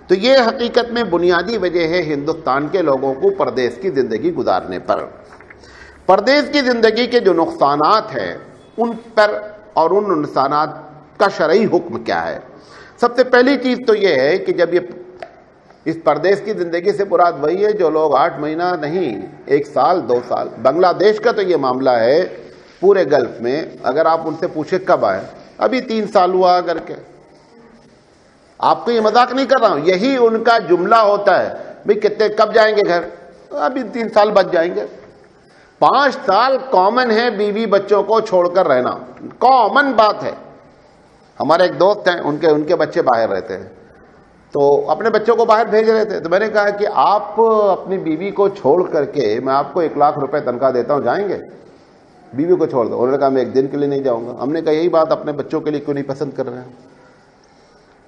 تو یہ حقیقت میں بنیادی وجہ ہے ہندوستان کے لوگوں کو پردیس کی زندگی گزارنے پر۔ پردیس کی زندگی کے جو نقصانات ہیں ان پر اور ان نقصانات کا شرعی حکم کیا ہے؟ سب سے پہلی چیز تو یہ ہے کہ جب یہ اس پردیس کی زندگی سے مراد وہی ہے جو لوگ 8 مہینہ نہیں، 1 سال 2 سال، بنگلہ دیش کا تو یہ معاملہ ہے پورے گلف میں، اگر آپ ان سے پوچھیں کب آئے، ابھی 3 سال ہوا کر کے، آپ کو یہ مذاق نہیں کر رہا ہوں، یہی ان کا جملہ ہوتا ہے، بھئی کتنے کب جائیں گے گھر؟ ابھی 3 سال بعد جائیں گے۔ 5 سال کامن ہے بیوی بچوں کو چھوڑ کر رہنا، کامن بات ہے۔ ہمارے ایک دوست ہیں، ان کے بچے باہر رہتے ہیں، تو اپنے بچوں کو باہر بھیج رہے تھے، تو میں نے کہا کہ آپ اپنی بیوی کو چھوڑ کر کے میں آپ کو 1 لاکھ روپے تنخواہ دیتا ہوں، جائیں گے؟ بیوی کو چھوڑ دو۔ انہوں نے کہا میں 1 دن کے لیے نہیں جاؤں گا۔ ہم نے کہا یہی بات اپنے بچوں کے لیے کیوں نہیں پسند کر رہے ہیں؟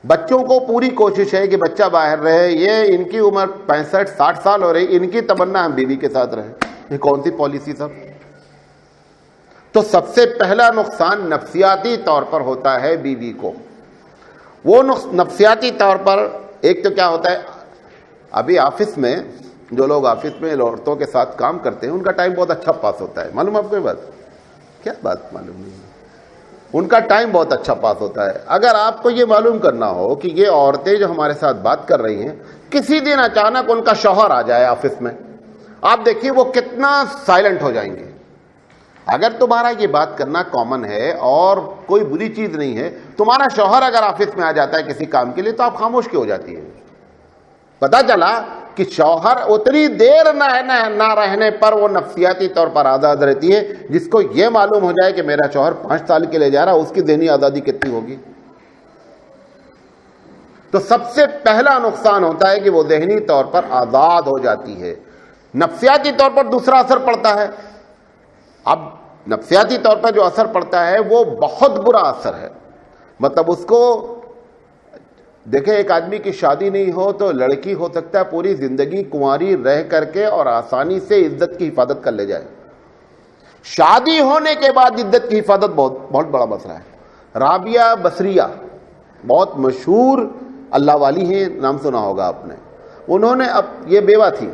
بچوں کو پوری کوشش ہے کہ بچہ باہر رہے، یہ ان کی عمر 65-60 سال ہو رہی، ان کی تمنا ہم بیوی کے ساتھ رہیں، یہ کون سی پالیسی سب؟ تو سب سے پہلا نقصان نفسیاتی طور پر ہوتا ہے بیوی کو۔ وہ نفسیاتی طور پر ایک تو کیا ہوتا ہے، ابھی آفس میں جو لوگ آفس میں عورتوں کے ساتھ کام کرتے ہیں ان کا ٹائم بہت اچھا پاس ہوتا ہے، معلوم آپ کو یہ بات؟ کیا بات معلوم نہیں؟ ان کا ٹائم بہت اچھا پاس ہوتا ہے۔ اگر آپ کو یہ معلوم کرنا ہو کہ یہ عورتیں جو ہمارے ساتھ بات کر رہی ہیں، کسی دن اچانک ان کا شوہر آ جائے آفس میں، آپ دیکھیے وہ کتنا سائلنٹ ہو جائیں گے۔ اگر تمہارا یہ بات کرنا کامن ہے اور کوئی بری چیز نہیں ہے، تمہارا شوہر اگر آفس میں آ جاتا ہے کسی کام کے لیے تو آپ خاموش کیوں ہو جاتی ہے؟ پتا چلا کہ شوہر اتنی دیر نہ رہنے پر وہ نفسیاتی طور پر آزاد رہتی ہے، جس کو یہ معلوم ہو جائے کہ میرا شوہر 5 سال کے لیے جا رہا، اس کی ذہنی آزادی کتنی ہوگی؟ تو سب سے پہلا نقصان ہوتا ہے کہ وہ ذہنی طور پر آزاد ہو جاتی ہے۔ نفسیاتی طور پر دوسرا اثر پڑتا ہے۔ اب نفسیاتی طور پر جو اثر پڑتا ہے وہ بہت برا اثر ہے، مطلب اس کو دیکھیں، ایک آدمی کی شادی نہیں ہو تو لڑکی ہو سکتا ہے پوری زندگی کنواری رہ کر کے اور آسانی سے عزت کی حفاظت کر لے جائے، شادی ہونے کے بعد عزت کی حفاظت بہت بڑا مسئلہ ہے۔ رابعہ بصریہ بہت مشہور اللہ والی ہیں، نام سنا ہوگا آپ نے، انہوں نے یہ بیوہ تھی،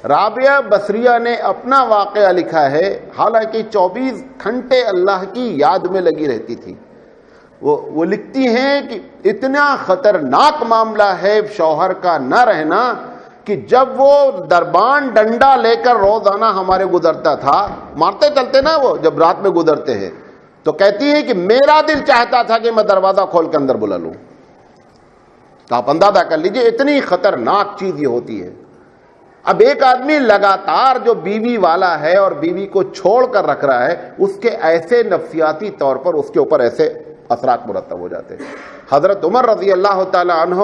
رابعہ بصریہ نے اپنا واقعہ لکھا ہے، حالانکہ 24 گھنٹے اللہ کی یاد میں لگی رہتی تھی۔ وہ لکھتی ہیں کہ اتنا خطرناک معاملہ ہے شوہر کا نہ رہنا کہ جب وہ دربان ڈنڈا لے کر روزانہ ہمارے گزرتا تھا، مارتے چلتے نا وہ جب رات میں گزرتے ہیں، تو کہتی ہے کہ میرا دل چاہتا تھا کہ میں دروازہ کھول کے اندر بلا لوں۔ تو آپ اندازہ کر لیجئے اتنی خطرناک چیز یہ ہوتی ہے۔ اب ایک آدمی لگاتار جو بیوی والا ہے اور بیوی کو چھوڑ کر رکھ رہا ہے، اس کے ایسے نفسیاتی طور پر اس کے اوپر ایسے اثرات مرتب ہو جاتے ہیں۔ حضرت عمر رضی اللہ تعالی عنہ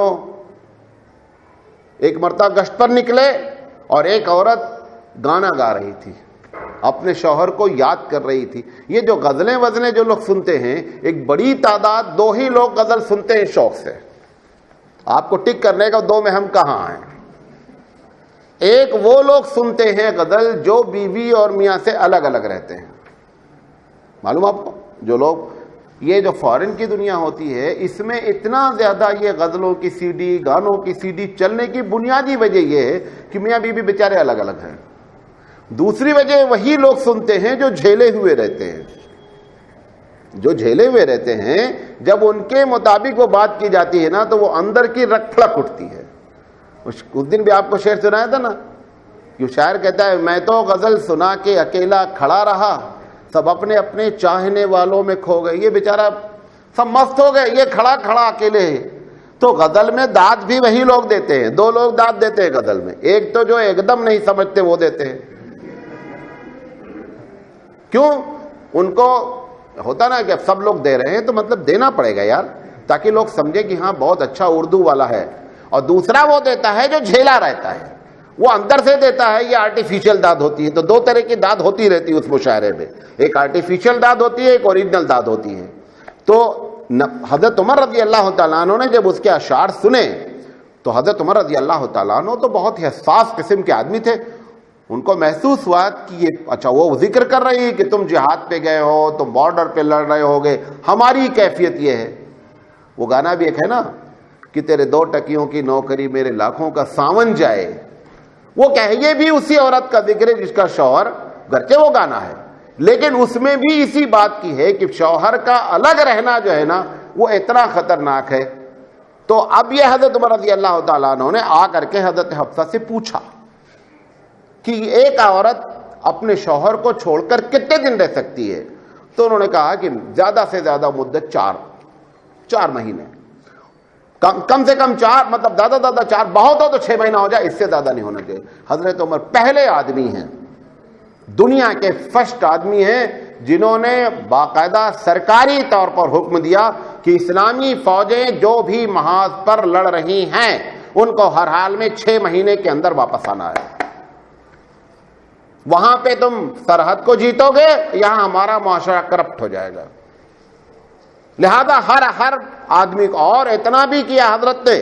ایک مرتبہ گشت پر نکلے اور ایک عورت گانا گا رہی تھی، اپنے شوہر کو یاد کر رہی تھی۔ یہ جو غزلیں وزلیں جو لوگ سنتے ہیں، ایک بڑی تعداد 2 ہی لوگ غزل سنتے ہیں شوق سے، آپ کو ٹک کرنے کا 2 میں ہم کہاں ہیں۔ ایک وہ لوگ سنتے ہیں غزل جو بیوی اور میاں سے الگ الگ رہتے ہیں، معلوم آپ کو، جو لوگ یہ جو فارن کی دنیا ہوتی ہے، اس میں اتنا زیادہ یہ غزلوں کی سی ڈی، گانوں کی سی ڈی چلنے کی بنیادی وجہ یہ ہے کہ میاں بیوی بیچارے الگ الگ ہیں۔ دوسری وجہ وہی لوگ سنتے ہیں جو جھیلے ہوئے رہتے ہیں، جو جھیلے ہوئے رہتے ہیں، جب ان کے مطابق وہ بات کی جاتی ہے نا تو وہ اندر کی رگ پھڑک اٹھتی ہے۔ اس دن بھی آپ کو شعر سنایا تھا نا، کہ شاعر کہتا ہے میں تو غزل سنا کے اکیلا کھڑا رہا، سب اپنے اپنے چاہنے والوں میں کھو گئے۔ یہ بیچارہ سب مست ہو گئے، یہ کھڑا کھڑا اکیلے ہے۔ تو غزل میں داد بھی وہی لوگ دیتے ہیں، 2 لوگ داد دیتے ہیں غزل میں، ایک تو جو ایک دم نہیں سمجھتے وہ دیتے ہیں۔ کیوں؟ ان کو ہوتا نا کہ اب سب لوگ دے رہے ہیں تو مطلب دینا پڑے گا یار، تاکہ لوگ سمجھے کہ ہاں بہت اچھا اردو والا ہے۔ اور دوسرا وہ دیتا ہے جو جھیلا رہتا ہے، وہ اندر سے دیتا ہے، یہ آرٹیفیشل داد ہوتی ہے۔ تو 2 طرح کی داد ہوتی رہتی ہے اس مشاعرے میں، ایک آرٹیفیشل داد ہوتی ہے، ایک اوریجنل داد ہوتی ہے۔ تو حضرت عمر رضی اللہ تعالیٰ عنہ نے جب اس کے اشعار سنے تو حضرت عمر رضی اللہ تعالیٰ عنہ تو بہت ہی حساس قسم کے آدمی تھے. ان کو محسوس ہوا کہ یہ اچھا وہ ذکر کر رہی کہ تم جہاد پہ گئے ہو, تم بارڈر پہ لڑ رہے ہوگے, ہماری کیفیت یہ ہے. وہ گانا بھی ایک ہے نا کہ تیرے 2 ٹکیوں کی نوکری میرے لاکھوں کا ساون جائے. وہ یہ بھی اسی عورت کا ذکر ہے جس کا شوہر, گرچہ وہ گانا ہے لیکن اس میں بھی اسی بات کی ہے کہ شوہر کا الگ رہنا جو ہے نا وہ اتنا خطرناک ہے. تو اب یہ حضرت عمر رضی اللہ تعالیٰ عنہ نے آ کر کے حضرت حفصہ سے پوچھا کہ ایک عورت اپنے شوہر کو چھوڑ کر کتنے دن رہ سکتی ہے؟ تو انہوں نے کہا کہ زیادہ سے زیادہ مدت 4 مہینے, کم سے کم 4, مطلب زیادہ 4, بہت ہو تو 6 مہینہ ہو جائے, اس سے زیادہ نہیں ہونا چاہیے. حضرت عمر پہلے آدمی ہیں, دنیا کے فرسٹ آدمی ہیں جنہوں نے باقاعدہ سرکاری طور پر حکم دیا کہ اسلامی فوجیں جو بھی محاذ پر لڑ رہی ہیں ان کو ہر حال میں 6 مہینے کے اندر واپس آنا ہے. وہاں پہ تم سرحد کو جیتو گے, یہاں ہمارا معاشرہ کرپٹ ہو جائے گا. لہذا ہر آدمی کو, اور اتنا بھی کیا حضرت نے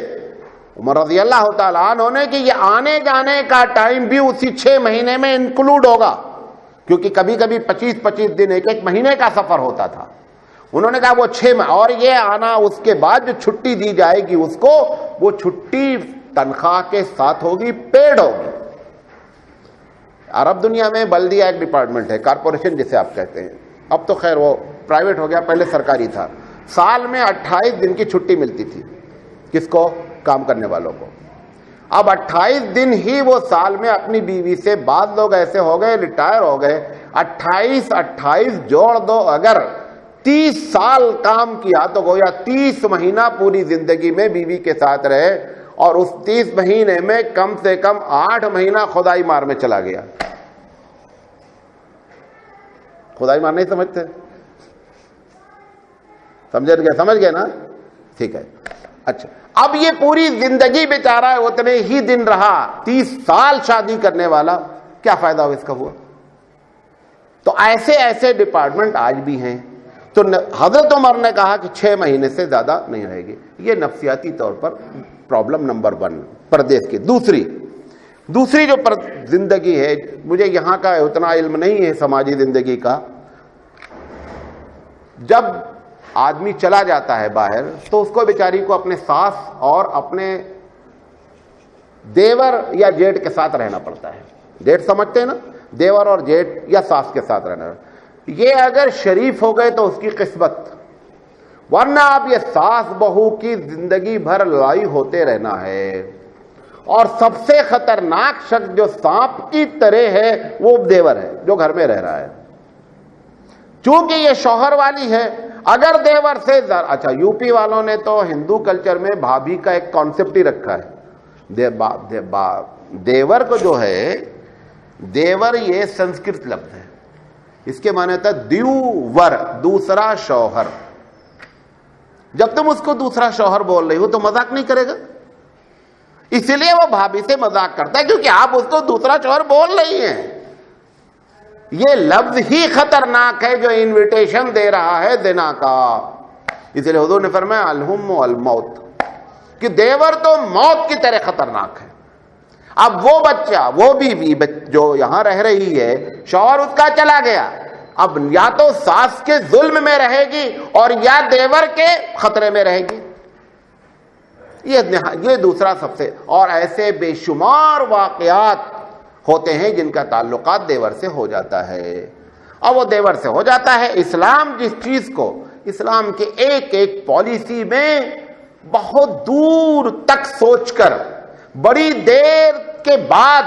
عمر رضی اللہ تعالیٰ عنہ نے کہ یہ آنے جانے کا ٹائم بھی اسی 6 مہینے میں انکلوڈ ہوگا, کیونکہ کبھی کبھی 25 دن, ایک مہینے کا سفر ہوتا تھا. انہوں نے کہا وہ 6 مہینے, اور یہ آنا اس کے بعد جو چھٹی دی جائے گی اس کو, وہ چھٹی تنخواہ کے ساتھ ہوگی, پیڈ ہوگی. عرب دنیا میں بلدیہ ایک ڈپارٹمنٹ ہے, کارپوریشن جسے آپ کہتے ہیں, اب تو خیر وہ پرائیویٹ ہو گیا, پہلے سرکاری تھا. سال میں 28 دن کی چھٹی ملتی تھی. کس کو؟ کام کرنے والوں کو. اب 28 دن ہی وہ سال میں اپنی بیوی سے, بعض لوگ ایسے ہو گئے ریٹائر ہو گئے, 28 جوڑ دو, اگر 30 سال کام کیا تو گویا 30 مہینہ پوری زندگی میں بیوی کے ساتھ رہے, اور اس 30 مہینے میں کم سے کم 8 مہینہ خدائی مار میں چلا گیا. خدائی مار نہیں سمجھتے؟ سمجھ گئے نا؟ ٹھیک ہے. اچھا, اب یہ پوری زندگی بیچارہ اتنے ہی دن رہا, 30 سال شادی کرنے والا, کیا فائدہ اس کا ہوا؟ تو ایسے ڈپارٹمنٹ آج بھی ہیں. تو حضرت عمر نے کہا کہ 6 مہینے سے زیادہ نہیں رہے گی. یہ نفسیاتی طور پر پرابلم نمبر 1 پردیس کی. دوسری جو زندگی ہے, مجھے یہاں کا اتنا علم نہیں ہے سماجی زندگی کا, جب آدمی چلا جاتا ہے باہر تو اس کو بیچاری کو اپنے ساس اور اپنے دیور یا جیٹ کے ساتھ رہنا پڑتا ہے. جیٹ سمجھتے ہیں نا, دیور اور جیٹ یا ساس کے ساتھ رہنا. یہ اگر شریف ہو گئے تو اس کی قسمت, ورنہ آپ یہ ساس بہو کی زندگی بھر لڑائی ہوتے رہنا ہے. اور سب سے خطرناک شخص جو سانپ کی طرح ہے وہ دیور ہے جو گھر میں رہ رہا ہے, چونکہ یہ شوہر والی ہے. اگر دیور سے اچھا, یو پی والوں نے تو ہندو کلچر میں بھابھی کا ایک کانسیپٹ ہی رکھا ہے. دیور کو جو ہے, دیور یہ سنسکرت لفظ ہے, اس کے معنی ہوتا ہے دیور, دوسرا شوہر. جب تم اس کو دوسرا شوہر بول رہی ہو تو مذاق نہیں کرے گا, اس لیے وہ بھابھی سے مذاق کرتا ہے کیونکہ آپ اس کو دوسرا شوہر بول رہی ہیں. یہ لفظ ہی خطرناک ہے جو انویٹیشن دے رہا ہے زنا کا. اس لیے حضور نے فرمایا الہم الموت, کہ دیور تو موت کی طرح خطرناک ہے. اب وہ بچہ, وہ بیوی جو یہاں رہ رہی ہے, شوہر اس کا چلا گیا, اب یا تو ساس کے ظلم میں رہے گی اور یا دیور کے خطرے میں رہے گی. یہ دوسرا سب سے, اور ایسے بے شمار واقعات ہوتے ہیں جن کا تعلقات دیور سے ہو جاتا ہے. اور وہ دیور سے ہو جاتا ہے. اسلام جس چیز کو, اسلام کے ایک پالیسی میں بہت دور تک سوچ کر, بڑی دیر کے بعد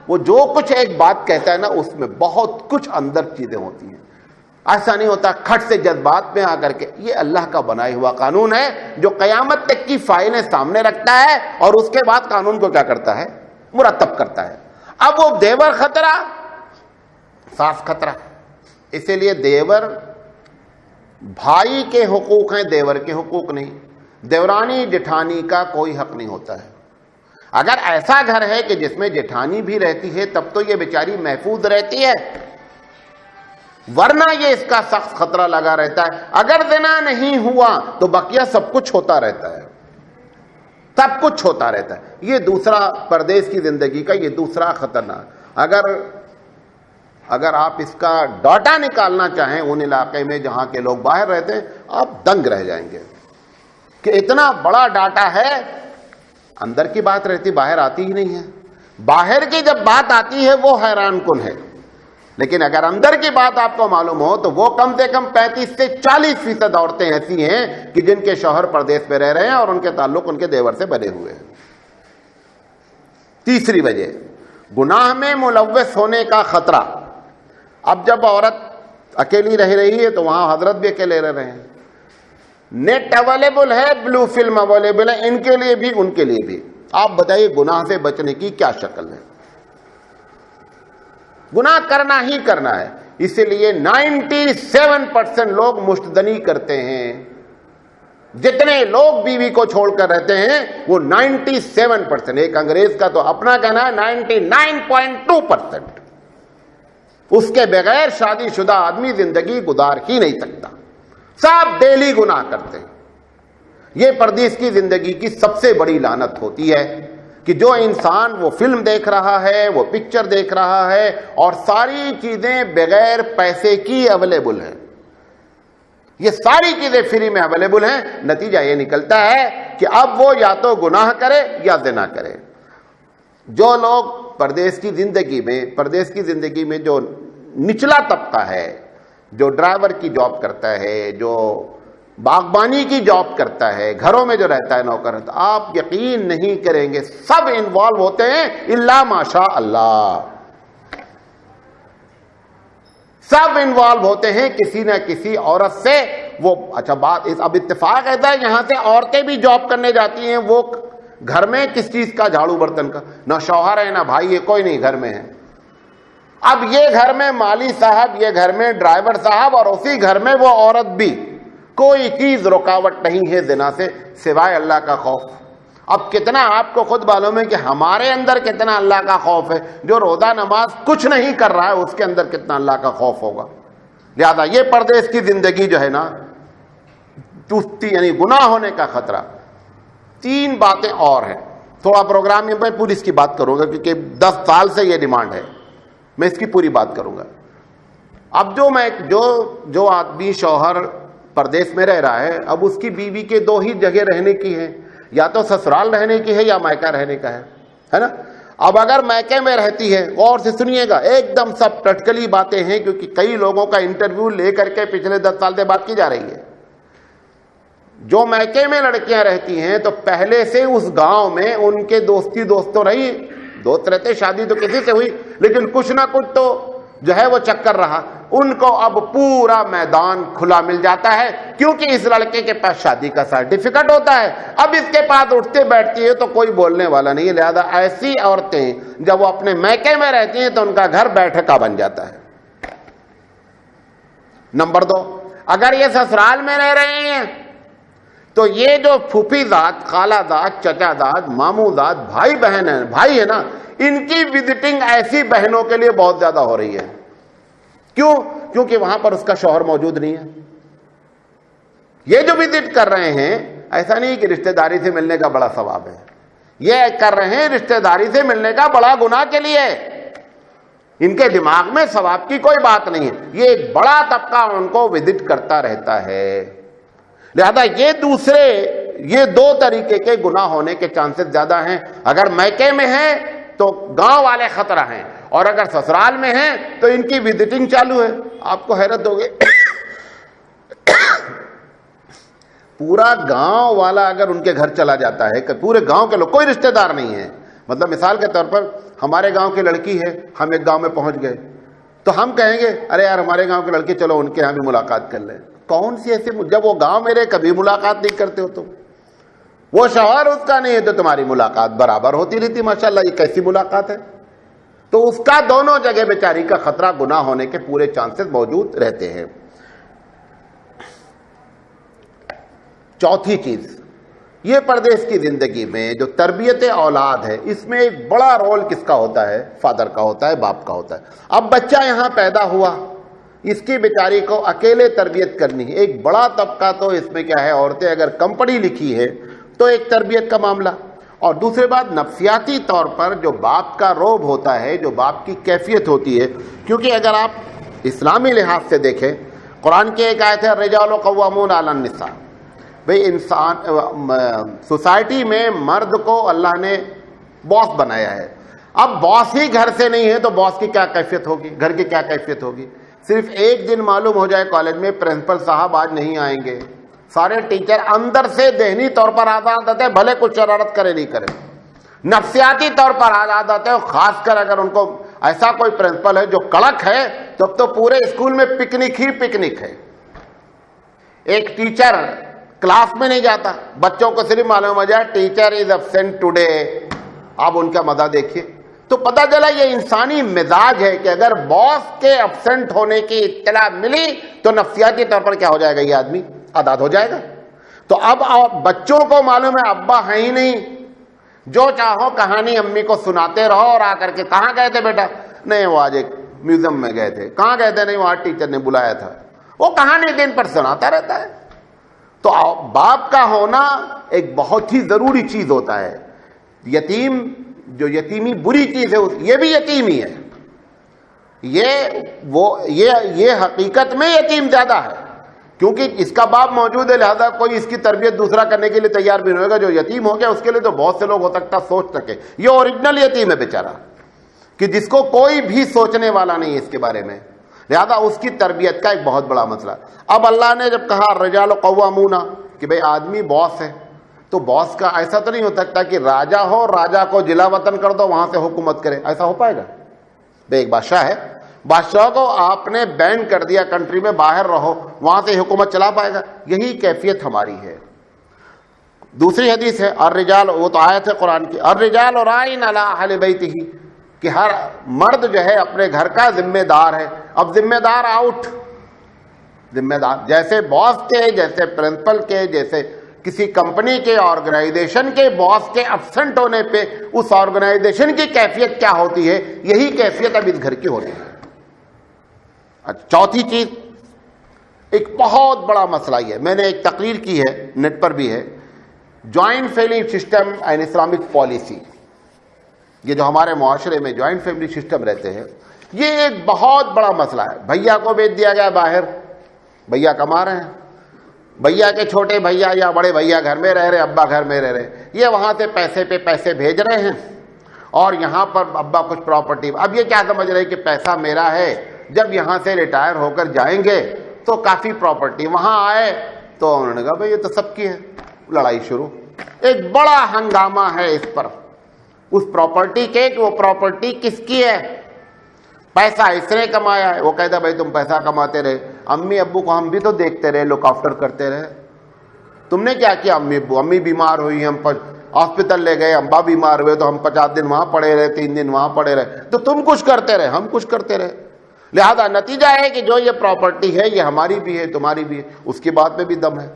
وہ جو کچھ ایک بات کہتا ہے نا, اس میں بہت کچھ اندر چیزیں ہوتی ہیں. ایسا نہیں ہوتا کھٹ سے جذبات میں آ کر کے. یہ اللہ کا بنایا ہوا قانون ہے جو قیامت تک کی فائلیں سامنے رکھتا ہے, اور اس کے بعد قانون کو کیا کرتا ہے, مرتب کرتا ہے. اب وہ دیور خطرہ, ساس خطرہ. اسی لیے دیور بھائی کے حقوق ہیں, دیور کے حقوق نہیں. دیورانی جٹھانی کا کوئی حق نہیں ہوتا ہے. اگر ایسا گھر ہے کہ جس میں جٹھانی بھی رہتی ہے تب تو یہ بیچاری محفوظ رہتی ہے. ورنہ یہ اس کا سخت خطرہ لگا رہتا ہے. اگر زنا نہیں ہوا تو بقیہ سب کچھ ہوتا رہتا ہے, سب کچھ ہوتا رہتا ہے. یہ دوسرا پردیس کی زندگی کا یہ دوسرا خطرناک. اگر آپ اس کا ڈاٹا نکالنا چاہیں ان علاقے میں جہاں کے لوگ باہر رہتے ہیں, آپ دنگ رہ جائیں گے کہ اتنا بڑا ڈاٹا ہے. اندر کی بات رہتی, باہر آتی ہی نہیں ہے. باہر کی جب بات آتی ہے وہ حیران کن ہے, لیکن اگر اندر کی بات آپ کو معلوم ہو تو وہ کم سے کم 35 سے 40% عورتیں ایسی ہیں کہ جن کے شوہر پردیس میں رہ رہے ہیں اور ان کے تعلق ان کے دیور سے بنے ہوئے ہیں. تیسری وجہ, گناہ میں ملوث ہونے کا خطرہ. اب جب عورت اکیلی رہ رہی ہے تو وہاں حضرت بھی اکیلے رہ رہے ہیں. نیٹ اویلیبل ہے, بلو فلم اویلیبل ہے, ان کے لیے بھی ان کے لیے بھی. آپ بتائیے گناہ سے بچنے کی کیا شکل ہے؟ گناہ کرنا ہی کرنا ہے. اسی لیے 97% لوگ مشتدنی کرتے ہیں. جتنے لوگ بیوی کو چھوڑ کر رہتے ہیں وہ 97%. ایک انگریز کا تو اپنا کہنا ہے 99.2%. اس کے بغیر شادی شدہ آدمی زندگی گزار ہی نہیں سکتا. سب ڈیلی گناہ کرتے ہیں. یہ پردیس کی زندگی کی سب سے بڑی لعنت ہوتی ہے کہ جو انسان وہ فلم دیکھ رہا ہے, وہ پکچر دیکھ رہا ہے اور ساری چیزیں بغیر پیسے کی اویلیبل ہیں, یہ ساری چیزیں فری میں اویلیبل ہیں, نتیجہ یہ نکلتا ہے کہ اب وہ یا تو گناہ کرے یا زنا کرے. جو لوگ پردیس کی زندگی میں جو نچلا طبقہ ہے, جو ڈرائیور کی جاب کرتا ہے, جو باغبانی کی جاب کرتا ہے, گھروں میں جو رہتا ہے نوکر رہتا, آپ یقین نہیں کریں گے سب انوالو ہوتے ہیں الا ماشاء اللہ. سب انوالو ہوتے ہیں کسی نہ کسی عورت سے. وہ اچھا بات اب اتفاق ایسا ہے یہاں سے عورتیں بھی جاب کرنے جاتی ہیں. وہ گھر میں کس چیز کا, جھاڑو برتن کا, نہ شوہر ہے نہ بھائی ہے, کوئی نہیں گھر میں ہے. اب یہ گھر میں مالی صاحب, یہ گھر میں ڈرائیور صاحب, اور اسی گھر میں وہ عورت بھی. کوئی چیز رکاوٹ نہیں ہے زنا سے سوائے اللہ کا خوف. اب کتنا آپ کو خود معلوم ہے کہ ہمارے اندر کتنا اللہ کا خوف ہے. جو روزہ نماز کچھ نہیں کر رہا ہے اس کے اندر کتنا اللہ کا خوف ہوگا. لہذا یہ پردیس کی زندگی جو ہے نا, یعنی گناہ ہونے کا خطرہ. 3 باتیں اور ہیں. تھوڑا پروگرام میں میں پوری اس کی بات کروں گا کیونکہ 10 سال سے یہ ڈیمانڈ ہے, میں اس کی پوری بات کروں گا. اب جو آدمی شوہر پردیس میں رہ رہا ہے, اب اس کی بیوی کے 2 ہی جگہ رہنے کی ہے, یا تو سسرال رہنے کی ہے یا میکہ رہنے کا ہے نا. اب اگر میکے میں رہتی ہے, غور سے سنیے گا, ایک دم سب ٹٹکلی باتیں ہیں کیونکہ کئی لوگوں کا انٹرویو لے کر کے پچھلے 10 سال سے بات کی جا رہی ہے. جو میکے میں لڑکیاں رہتی ہیں تو پہلے سے اس گاؤں میں ان کے دوست رہی, دوست رہتے, شادی تو کسی سے ہوئی لیکن کچھ نہ کچھ تو جو ہے وہ چکر رہا. ان کو اب پورا میدان کھلا مل جاتا ہے کیونکہ اس لڑکے کے پاس شادی کا سرٹیفکیٹ ہوتا ہے. اب اس کے پاس اٹھتے بیٹھتی ہے تو کوئی بولنے والا نہیں ہے. لہذا ایسی عورتیں جب وہ اپنے میکے میں رہتی ہیں تو ان کا گھر بیٹھکا بن جاتا ہے. نمبر 2, اگر یہ سسرال میں رہ رہے ہیں تو یہ جو پھوپھی ذات, خالہ ذات, چچا ذات, ماموں ذات, بھائی ہے نا, ان کی وزٹنگ ایسی بہنوں کے لیے بہت زیادہ ہو رہی ہے. کیوں؟ کیونکہ وہاں پر اس کا شوہر موجود نہیں ہے. یہ جو وزٹ کر رہے ہیں ایسا نہیں کہ رشتہ داری سے ملنے کا بڑا ثواب ہے, یہ کر رہے ہیں رشتہ داری سے ملنے کا بڑا گناہ کے لیے. ان کے دماغ میں ثواب کی کوئی بات نہیں ہے. یہ ایک بڑا طبقہ ان کو وزٹ کرتا رہتا ہے. لہذا یہ 2 طریقے کے گناہ ہونے کے چانسز زیادہ ہیں. اگر میکے میں ہیں تو گاؤں والے خطرہ ہیں, اور اگر سسرال میں ہیں تو ان کی وزٹنگ چالو ہے. آپ کو حیرت ہوگی, پورا گاؤں والا اگر ان کے گھر چلا جاتا ہے کہ پورے گاؤں کے لوگ, کوئی رشتہ دار نہیں ہے, مطلب مثال کے طور پر ہمارے گاؤں کی لڑکی ہے, ہم ایک گاؤں میں پہنچ گئے تو ہم کہیں گے ارے یار ہمارے گاؤں کی لڑکی, چلو ان کے یہاں بھی ملاقات کر لیں. کون سی ایسے, جب وہ گاؤں میرے کبھی ملاقات نہیں کرتے ہو, تو وہ شوہر اس کا نہیں ہے تو تمہاری ملاقات برابر ہوتی رہتی. ماشاءاللہ یہ کیسی ملاقات ہے؟ تو اس کا دونوں جگہ بیچاری کا خطرہ گناہ ہونے کے پورے چانسز موجود رہتے ہیں. چوتھی چیز, یہ پردیس کی زندگی میں جو تربیت اولاد ہے اس میں ایک بڑا رول کس کا ہوتا ہے؟ فادر کا ہوتا ہے, باپ کا ہوتا ہے. اب بچہ یہاں پیدا ہوا, اس کی بیچاری کو اکیلے تربیت کرنی ہے. ایک بڑا طبقہ تو اس میں کیا ہے, عورتیں اگر کم پڑھی لکھی ہے تو ایک تربیت کا معاملہ, اور دوسری بات نفسیاتی طور پر جو باپ کا روب ہوتا ہے, جو باپ کی کیفیت ہوتی ہے. کیونکہ اگر آپ اسلامی لحاظ سے دیکھیں, قرآن کی ایک آیت ہے الرجال قوامون علی النساء, بھئی انسان سوسائٹی میں مرد کو اللہ نے باس بنایا ہے. اب باس ہی گھر سے نہیں ہے تو باس کی کیا کیفیت ہوگی, گھر کی کیا کیفیت ہوگی. صرف ایک دن معلوم ہو جائے کالج میں پرنسپل صاحب آج نہیں آئیں گے, سارے ٹیچر اندر سے ذہنی طور پر آزاد ہوتے ہیں, بھلے کچھ شرارت کرے نہیں کرے, نفسیاتی طور پر آزاد ہوتے ہیں. خاص کر اگر ان کو ایسا کوئی پرنسپل ہے جو کڑک ہے, تب تو پورے اسکول میں پکنک ہی پکنک ہے. ایک ٹیچر کلاس میں نہیں جاتا, بچوں کو صرف معلوم ہو جائے ٹیچر از ایبسینٹ ٹوڈے, آپ ان کا مزہ دیکھیے, تو پتہ چلا یہ انسانی مزاج ہے کہ اگر باس کے ایبسینٹ ہونے کی اطلاع ملی تو نفسیاتی طور پر کیا ہو جائے گا, یہ آدمی آزاد ہو جائے گا. تو اب بچوں کو معلوم ہے ابا ہے ہی نہیں, جو چاہو کہانی امی کو سناتے رہو, اور آ کر کے کہاں گئے تھے بیٹا, نہیں وہ آج ایک میوزیم میں گئے تھے. کہاں گئے تھے, نہیں وہاں ٹیچر نے بلایا تھا. وہ کہانی دن پر سناتا رہتا ہے. تو باپ کا ہونا ایک بہت ہی ضروری چیز ہوتا ہے. یتیم جو یتیمی بری چیز ہے, یہ بھی یتیم ہی ہے. یہ حقیقت میں یتیم زیادہ ہے, کیونکہ اس کا باپ موجود ہے, لہذا کوئی اس کی تربیت دوسرا کرنے کے لیے تیار بھی نہیں ہوگا. جو یتیم ہو گیا اس کے لیے تو بہت سے لوگ ہو سکتا سوچ سکے, یہ اوریجنل یتیم ہے بیچارہ, کہ جس کو کوئی بھی سوچنے والا نہیں ہے اس کے بارے میں. لہذا اس کی تربیت کا ایک بہت بڑا مسئلہ. اب اللہ نے جب کہا الرجال قوامون, کہ بھئی آدمی باس ہے, تو باس کا ایسا تو نہیں ہو سکتا کہ راجا ہو, راجا کو جلا وطن کر دو, وہاں سے حکومت کرے, ایسا ہو پائے گا؟ بھئی ایک بادشاہ ہے, بادشاہ کو آپ نے بین کر دیا کنٹری میں, باہر رہو, وہاں سے حکومت چلا پائے گا؟ یہی کیفیت ہماری ہے. دوسری حدیث ہے الرجال, وہ تو آیت ہے قرآن کی, الرجال راعین علی اہل بیتہ, کہ ہر مرد جو ہے اپنے گھر کا ذمہ دار ہے. اب ذمہ دار آؤٹ, ذمہ دار جیسے باس کے, جیسے پرنسپل کے, جیسے کسی کمپنی کے, آرگنائزیشن کے باس کے ایبسنٹ ہونے پہ اس آرگنائزیشن کی کیفیت کیا ہوتی ہے, یہی کیفیت اب اس گھر کی ہوتی ہے. چوتھی چیز, ایک بہت بڑا مسئلہ یہ ہے, میں نے ایک تقریر کی ہے, نیٹ پر بھی ہے, joint family system and Islamic policy. یہ جو ہمارے معاشرے میں جوائنٹ فیملی سسٹم رہتے ہیں, یہ ایک بہت بڑا مسئلہ ہے. بھیا کو بھیج دیا گیا باہر, بھیا کما رہے ہیں, بھیا کے چھوٹے بھیا یا بڑے بھیا گھر میں رہ رہے, ابا گھر میں رہ رہے, یہ وہاں سے پیسے پہ پیسے بھیج رہے ہیں, اور یہاں پر ابا کچھ پراپرٹی. اب یہ کیا سمجھ رہے کہ پیسہ میرا ہے, جب یہاں سے ریٹائر ہو کر جائیں گے تو کافی پراپرٹی. وہاں آئے تو انہوں نے کہا بھئی یہ تو سب کی ہے, لڑائی شروع. ایک بڑا ہنگامہ ہے اس پر, اس پراپرٹی کے, کہ وہ پراپرٹی کس کی ہے, پیسہ اس نے کمایا ہے. وہ کہتا بھائی تم پیسہ کماتے رہے, امی ابو کو ہم بھی تو دیکھتے رہے, لک آفٹر کرتے رہے, تم نے کیا کیا؟ امی ابو, امی بیمار ہوئی, ہم ہاسپٹل لے گئے, ابا بیمار ہوئے تو ہم 50 دن وہاں پڑے رہے, 3 دن وہاں پڑے رہے, تو تم کچھ کرتے رہے, ہم کچھ کرتے رہے. لہذا نتیجہ ہے کہ جو یہ پراپرٹی ہے یہ ہماری بھی ہے, تمہاری بھی ہے, اس کی بات میں بھی دم ہے.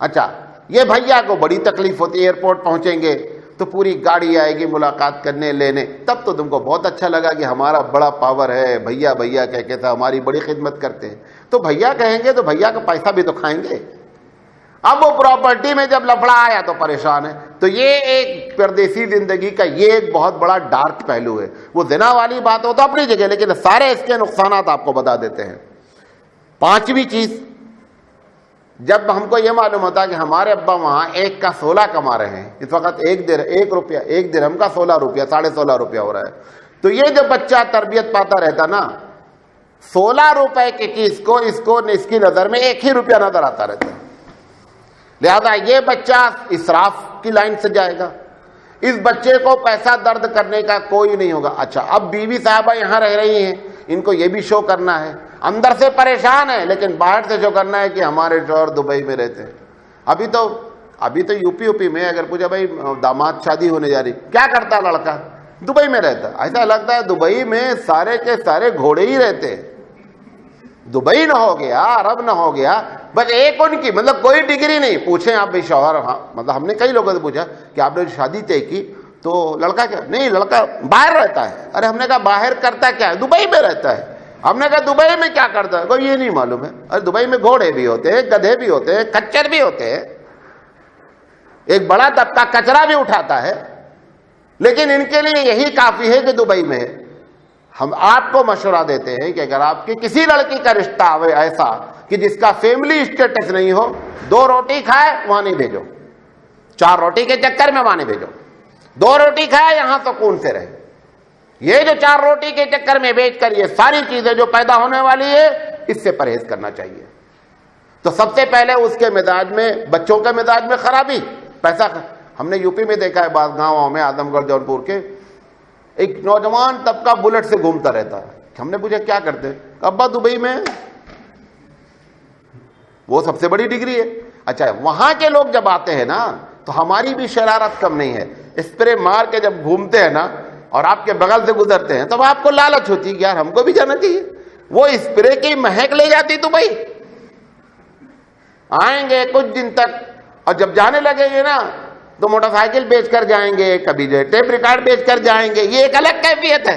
اچھا, یہ بھیا کو بڑی تکلیف ہوتی ہے, ایئرپورٹ پہنچیں گے تو پوری گاڑی آئے گی ملاقات کرنے لینے, تب تو تم کو بہت اچھا لگا کہ ہمارا بڑا پاور ہے, بھیا بھیا کہہ کے تھا, ہماری بڑی خدمت کرتے ہیں. تو بھیا کہیں گے تو بھیا کا پیسہ بھی تو کھائیں گے. اب وہ پراپرٹی میں جب لفڑا آیا تو پریشان ہے. تو یہ ایک پردیسی زندگی کا یہ ایک بہت بڑا ڈارک پہلو ہے. وہ زنا والی بات ہو تو اپنی جگہ, لیکن سارے اس کے نقصانات آپ کو بتا دیتے ہیں. پانچویں چیز, جب ہم کو یہ معلوم ہوتا کہ ہمارے ابا وہاں 1 کا 16 کما رہے ہیں, اس وقت 1 روپیہ, 1 درہم کا 16 روپیہ, 16.5 روپیہ ہو رہا ہے, تو یہ جب بچہ تربیت پاتا رہتا نا, 16 روپے کی چیز کو اس کی نظر میں 1 ہی روپیہ نظر آتا رہتا ہے. لہذا یہ بچہ اسراف کی لائن سے جائے گا, اس بچے کو پیسہ درد کرنے کا کوئی نہیں ہوگا. اچھا, اب بیوی صاحبہ یہاں رہ رہی ہیں, ان کو یہ بھی شو کرنا ہے, اندر سے پریشان ہے لیکن باہر سے شو کرنا ہے کہ ہمارے شوہر دبئی میں رہتے ہیں. ابھی تو یو پی میں اگر پوچھا بھائی داماد شادی ہونے جا رہی, کیا کرتا ہے لڑکا؟ دبئی میں رہتا. ایسا لگتا ہے دبئی میں سارے کے سارے گھوڑے ہی رہتے ہیں. دبئی نہ ہو گیا, عرب نہ ہو گیا, بس ایک ان کی, مطلب کوئی ڈگری نہیں. پوچھیں آپ بھی شوہر, ہاں مطلب ہم نے کئی لوگوں سے پوچھا کہ آپ نے شادی طے کی تو لڑکا کیا؟ نہیں, لڑکا باہر رہتا ہے. ارے ہم نے کہا باہر کرتا کیا ہے؟ دبئی میں رہتا ہے. ہم نے کہا دبئی میں کیا کرتا ہے؟ کوئی یہ نہیں معلوم ہے. ارے دبئی میں گھوڑے بھی ہوتے ہیں, گدھے بھی ہوتے ہیں, کچر بھی ہوتے ہیں, ایک بڑا طبقہ کچرا بھی اٹھاتا ہے, لیکن ان کے لیے یہی کافی ہے کہ دبئی میں. ہم آپ کو مشورہ دیتے ہیں کہ اگر آپ کی کسی لڑکی کا رشتہ آئے ایسا کہ جس کا فیملی اسٹیٹس نہیں ہو, 2 روٹی کھائے وہاں نہیں بھیجو, 4 روٹی کے چکر میں وہاں نہیں بھیجو. 2 روٹی کھائے یہاں سکون سے رہے. یہ جو 4 روٹی کے چکر میں بیچ کر یہ ساری چیزیں جو پیدا ہونے والی ہے, اس سے پرہیز کرنا چاہیے. تو سب سے پہلے اس کے مزاج میں, بچوں کے مزاج میں خرابی, پیسہ. ہم نے یو پی میں دیکھا ہے بعض گاؤں میں, اعظم گڑھ جونپور کے, ایک نوجوان طبقہ بلٹ سے گھومتا رہتا ہے. ہم نے پوچھا کیا کرتے ہیں؟ ابا دبئی میں, وہ سب سے بڑی ڈگری ہے. اچھا وہاں کے لوگ جب آتے ہیں نا تو ہماری بھی شرارت کم نہیں ہے. اسپرے مار کے جب گھومتے ہیں نا اور آپ کے بغل سے گزرتے ہیں تب آپ کو لالچ ہوتی ہے کہ یار ہم کو بھی جانا چاہیے. وہ اسپرے کی مہک لے جاتی دبئی. آئیں گے کچھ دن تک, اور جب جانے لگیں گے نا تو موٹر سائیکل بیچ کر جائیں گے, کبھی جو ٹیپ ریکارڈ بیچ کر جائیں گے. یہ ایک الگ کیفیت ہے.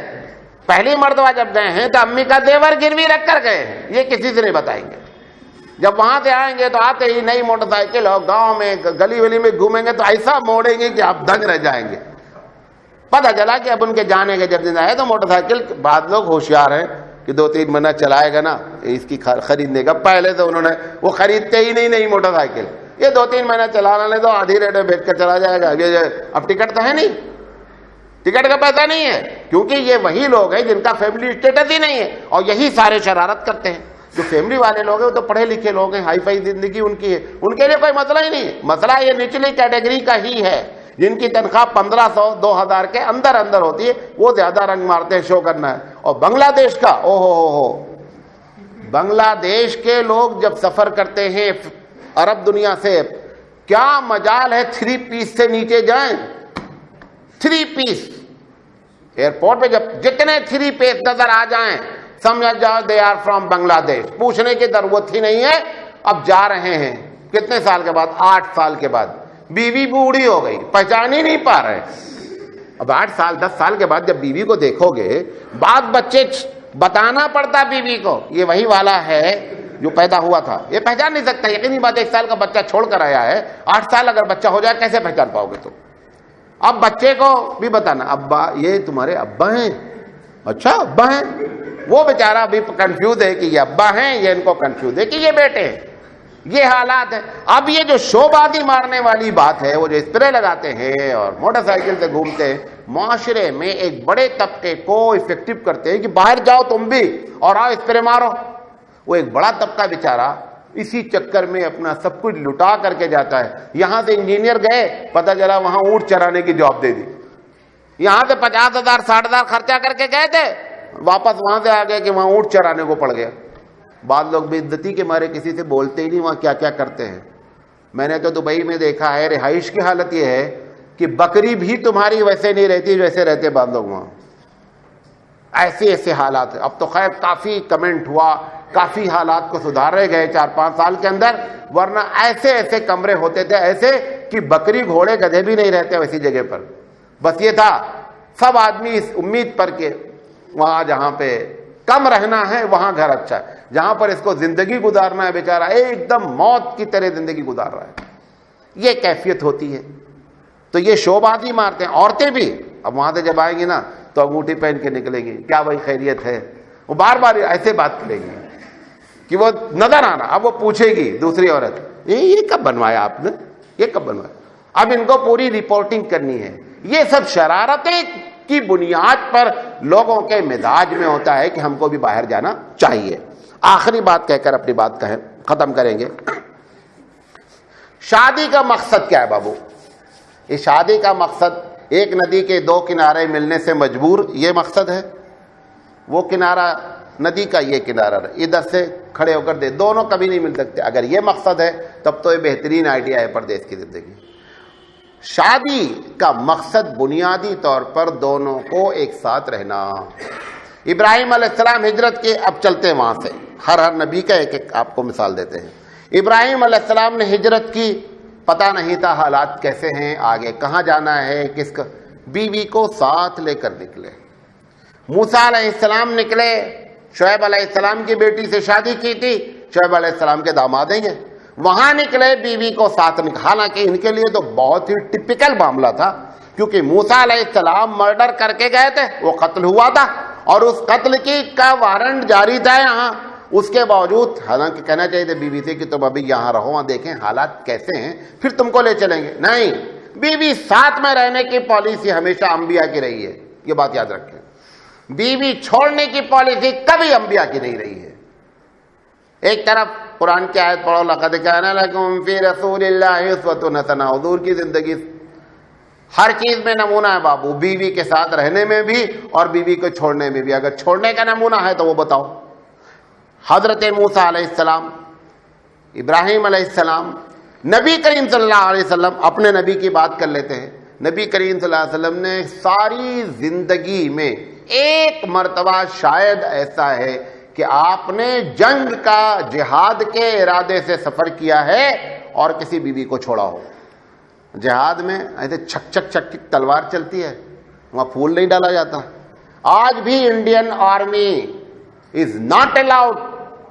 پہلی مرتبہ جب گئے ہیں تو امی کا دیور گروی رکھ کر گئے ہیں, یہ کسی سے نہیں بتائیں گے. جب وہاں سے آئیں گے تو آتے ہی نئی موٹر سائیکل, اور گاؤں میں گلی ولی میں گھومیں گے تو ایسا موڑیں گے کہ آپ دنگ رہ جائیں گے. پتہ چلا کہ اب ان کے جانے کے جب دن آئے تو موٹر سائیکل, بعض لوگ ہوشیار ہیں کہ 2-3 مہینہ چلائے گا نا اس کی خریدنے کا, پہلے سے انہوں نے وہ خریدتے ہی نہیں موٹر سائیکل. یہ 2-3 مہینہ چلانا لے تو آدھی ریٹ میں بیچ کر چلا جائے گا. اب ٹکٹ تو ہے نہیں, ٹکٹ کا پیسہ نہیں ہے, کیونکہ یہ وہی لوگ ہیں جن کا فیملی اسٹیٹس ہی نہیں ہے, اور یہی سارے شرارت کرتے ہیں. جو فیملی والے لوگ ہیں وہ تو پڑھے لکھے لوگ ہیں, ہائی فائی زندگی ان کی ہے, ان کے لیے کوئی مسئلہ ہی نہیں ہے. مسئلہ یہ نچلی کیٹیگری کا ہی ہے جن کی تنخواہ 1500-2000 کے اندر ہوتی ہے, وہ زیادہ رنگ مارتے ہیں, شو کرنا ہے. اور بنگلہ دیش کا, او ہو, بنگلہ دیش کے لوگ جب سفر کرتے ہیں عرب دنیا سے, کیا مجال ہے 3 پیس سے نیچے جائیں. 3 پیس ایئرپورٹ پہ جب جتنے 3 پیس نظر آ جائیں سمجھ جاؤ دے آر فرام بنگلہ دیش. پوچھنے کی ضرورت ہی نہیں ہے. اب جا رہے ہیں کتنے سال کے بعد؟ 8 سال کے بعد. بیوی بوڑھی ہو گئی, پہچان ہی نہیں پا رہے. اب 8 سال 10 سال کے بعد جب بیوی کو دیکھو گے, بعد بچے بتانا پڑتا بیوی کو یہ وہی والا ہے جو پیدا ہوا تھا. یہ پہچان نہیں سکتا. یقینی بات 1 سال کا بچہ چھوڑ کر آیا ہے, 8 سال اگر بچہ ہو جائے کیسے پہچان پاؤ گے تم؟ اب بچے کو بھی بتانا, ابا یہ تمہارے ابا ہیں. اچھا ابا ہیں. وہ بیچارہ بھی کنفیوز ہے کہ یہ ابا ہیں, یہ ان کو کنفیوز ہے کہ یہ بیٹے ہیں. یہ حالات ہے. اب یہ جو شوبازی مارنے والی بات ہے, وہ جو اسپرے لگاتے ہیں اور موٹر سائیکل سے گھومتے ہیں, معاشرے میں ایک بڑے طبقے کو افیکٹو کرتے ہیں کہ باہر جاؤ تم بھی اور آؤ اسپرے مارو. وہ ایک بڑا طبقہ بیچارہ اسی چکر میں اپنا سب کچھ لٹا کر کے جاتا ہے. یہاں سے انجینئر گئے, پتہ چلا وہاں اونٹ چرانے کی جاب دے دی. یہاں سے 50,000-60,000 خرچہ کر کے گئے تھے, واپس وہاں سے آ گئے کہ وہاں اونٹ چرانے کو پڑ گیا. بعض لوگ بے عزتی کے مارے کسی سے بولتے ہی نہیں وہاں کیا کیا کرتے ہیں. میں نے تو دبئی میں دیکھا ہے, رہائش کی حالت یہ ہے کہ بکری بھی تمہاری ویسے نہیں رہتی جیسے رہتے بعض لوگ وہاں. ایسے حالات ہیں. اب تو خیر کافی کمنٹ ہوا, کافی حالات کو سدھارے گئے 4-5 سال کے اندر, ورنہ ایسے کمرے ہوتے تھے ایسے کہ بکری گھوڑے گدھے بھی نہیں رہتے ویسی جگہ پر. بس یہ تھا سب آدمی اس امید پر کہ وہاں جہاں پہ کم رہنا ہے وہاں گھر اچھا ہے, جہاں پر اس کو زندگی گزارنا ہے بیچارہ ایک دم موت کی طرح زندگی گزار رہا ہے. یہ کیفیت ہوتی ہے. تو یہ شوبازی مارتے ہیں. عورتیں بھی اب وہاں سے جب آئیں گی نا تو انگوٹھی پہن کے نکلیں گی, کیا بھائی خیریت ہے. وہ بار بار ایسے بات کریں گی کہ وہ نظر آنا. اب وہ پوچھے گی دوسری عورت, یہ کب بنوایا آپ نے, یہ کب بنوایا. اب ان کو پوری رپورٹنگ کرنی ہے. یہ سب شرارتیں کی بنیاد پر لوگوں کے مزاج میں ہوتا ہے کہ ہم کو بھی باہر جانا چاہیے. آخری بات کہہ کر اپنی بات ختم کریں گے. شادی کا مقصد کیا ہے بابو؟ یہ شادی کا مقصد ایک ندی کے 2 کنارے ملنے سے مجبور, یہ مقصد ہے. وہ کنارہ ندی کا, یہ کنارہ ادھر سے کھڑے ہو کر دے, دونوں کبھی نہیں مل سکتے. اگر یہ مقصد ہے تب تو یہ بہترین آئیڈیا ہے پردیس کی زندگی. شادی کا مقصد بنیادی طور پر دونوں کو ایک ساتھ رہنا. ابراہیم علیہ السلام ہجرت کے, اب چلتے ہیں وہاں سے, ہر نبی کا ایک آپ کو مثال دیتے ہیں. ابراہیم علیہ السلام نے ہجرت کی, پتہ نہیں تھا حالات کیسے ہیں, آگے کہاں جانا ہے, کس کا. بیوی کو ساتھ لے کر نکلے. موسیٰ علیہ السلام نکلے, شعیب علیہ السلام کی بیٹی سے شادی کی تھی، شعیب علیہ السلام کے داماد ہیں یہ، وہاں نکلے بیوی کو ساتھ حالانکہ ان کے لیے تو بہت ہی ٹپیکل معاملہ تھا، کیونکہ موسیٰ علیہ السلام مرڈر کر کے گئے تھے، وہ قتل ہوا تھا اور اس قتل کا وارنٹ جاری تھا یہاں، اس کے باوجود حالانکہ کہنا چاہیے تھا بیوی سے کہ تم ابھی یہاں رہو، وہاں دیکھیں حالات کیسے ہیں پھر تم کو لے چلیں گے، نہیں، بیوی ساتھ میں رہنے کی پالیسی ہمیشہ انبیاء کی رہی ہے، یہ بات یاد رکھیں، بیوی چھوڑنے کی پالیسی کبھی انبیاء کی نہیں رہی ہے۔ ایک طرف قرآن کی آیت پڑھو، لقد کان لکم فی رسول اللہ اسوۃ حسنہ، حضور کی زندگی ہر چیز میں نمونہ ہے بابو، بیوی کے ساتھ رہنے میں بھی اور بیوی کو چھوڑنے میں بھی، اگر چھوڑنے کا نمونہ ہے تو وہ بتاؤ۔ حضرت موسیٰ علیہ السلام، ابراہیم علیہ السلام، نبی کریم صلی اللہ علیہ وسلم، اپنے نبی کی بات کر لیتے ہیں، نبی کریم صلی اللہ علیہ وسلم نے ساری زندگی میں ایک مرتبہ شاید ایسا ہے کہ آپ نے جنگ کا، جہاد کے ارادے سے سفر کیا ہے اور کسی بیوی کو چھوڑا ہو۔ جہاد میں ایسے چھک چھک چھک تلوار چلتی ہے، وہاں پھول نہیں ڈالا جاتا۔ آج بھی Indian army is not allowed